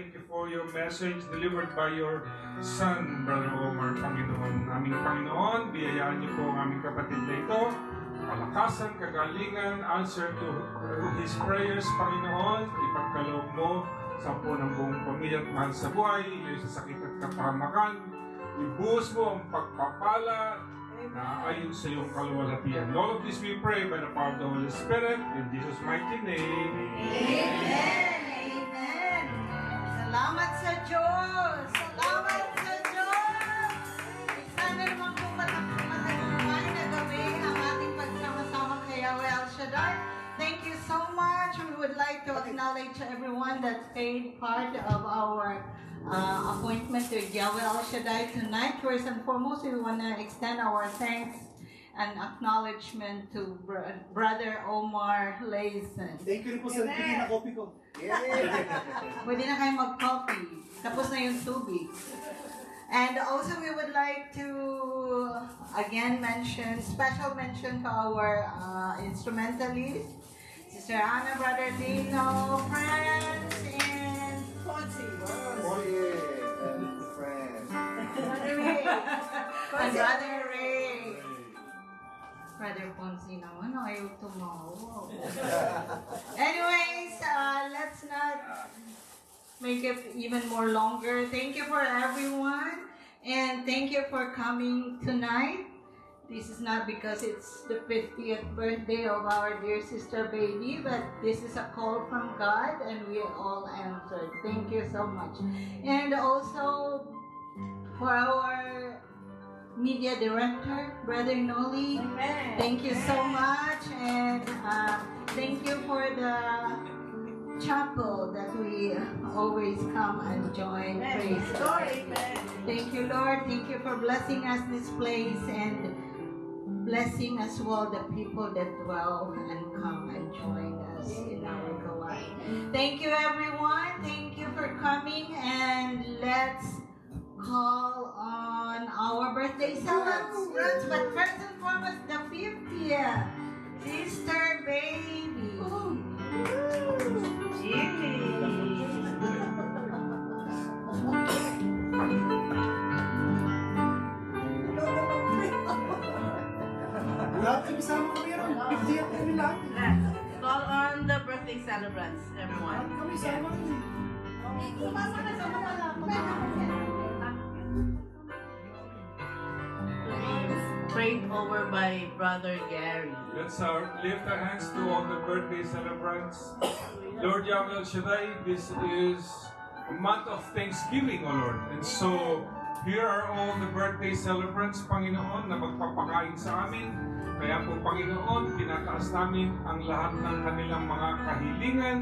thank you for your message delivered by your son, Brother Omar, Panginoon. Aming Panginoon, biyayaan niyo po ang aming kapatid na ito. Kalakasan, kagalingan, answer to his prayers, Panginoon. Ipagkaloob mo sa po ng buong pamilya at mahal sa buhay, yung sa sakit at kapahamakan. Ibuhos mo ang pagpapala na ayon sa iyong kaluwalhatian. All of this we pray by the power of the Holy Spirit in Jesus' mighty name. Amen! Amen! Salamat sa Diyos! Salamat sa Diyos! Sana naman po matagumpay na gabi ang ating pagsama-sama kay Yahweh El Shaddai. Thank you so much. We would like to acknowledge everyone that paid part of our appointment to Yahweh El Shaddai tonight. First and foremost, we want to extend our thanks and acknowledgement to Brother Omar Layson. Thank you rin po sa bigyan na coffee ko. Pwede na kayo mag-coffee. Tapos na yung tubig. And also we would like to again special mention to our instrumentalists, Sister Anna, Brother Lino, friends, and Fonzie. Oh yeah, and friends. Brother Ray. And Brother Ray. Brother Fonzie naman, ayaw tumawa. Anyways, let's not make it even more longer. Thank you for everyone, and thank you for coming tonight. This is not because it's the 50th birthday of our dear sister baby, but this is a call from God, and we all answered. Thank you so much. And also for our media director, Brother Noli. Thank you so much, and thank you for the chapel that we always come and join. Praise God. Thank you, Lord. Thank you for blessing us this place and blessing as well the people that dwell and come and join us in our Gawai. Thank you, everyone. Thank you for coming, and let's call on our birthday celebrants. But first and foremost, the 50th sister baby. Lahat kami sama kami ron. 50th kami lahat. Call on the birthday celebrants, everyone. Kami sama kami. Prayed over by Brother Gary. Let's lift our hands to all the birthday celebrants. Lord Yahweh El Shaddai, this is a month of Thanksgiving, O Lord. And so, here are all the birthday celebrants, Panginoon, na magpapakain sa amin. Kaya po, Panginoon, tinataas namin ang lahat ng kanilang mga kahilingan.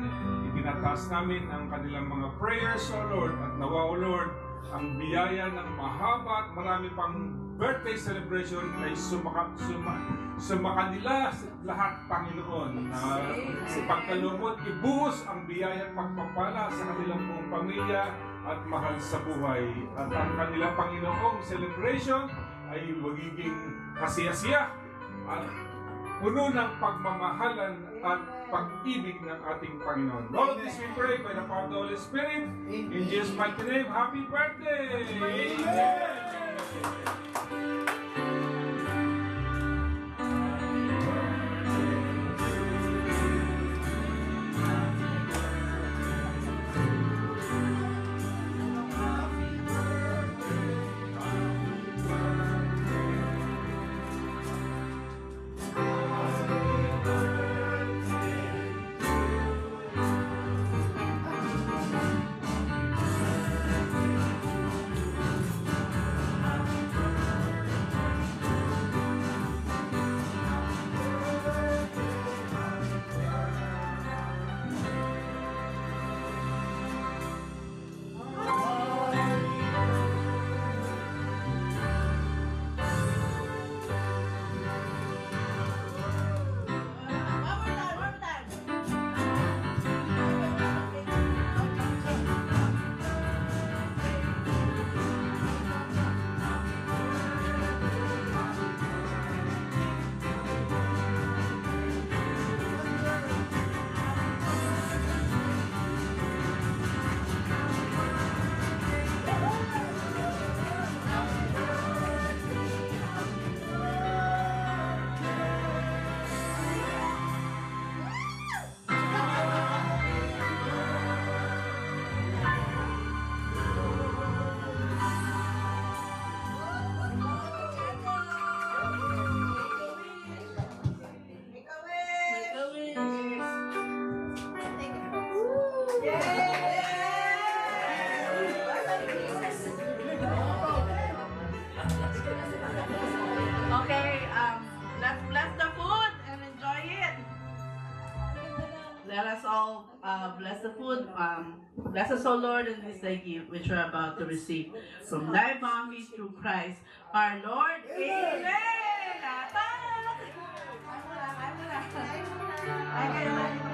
Itinataas namin ang kanilang mga prayers, O Lord. At nawa, O Lord, ang biyaya ng mahaba at marami pang birthday celebration ay sumakanila lahat, Panginoon. Sa pagkalumot, ibuhos ang biyaya at pagpapala sa kanilang buong pamilya at mahal sa buhay. At ang kanilang Panginoong celebration ay magiging kasiyasiya at puno ng pagmamahalan at pag-ibig ng ating Panginoon. All of this we pray by the power of the Holy Spirit. In Jesus' mighty name, happy birthday! Amen! Bless us, O Lord, in this thy gift, which we are about to receive from thy bounty through Christ our Lord. Amen! Amen!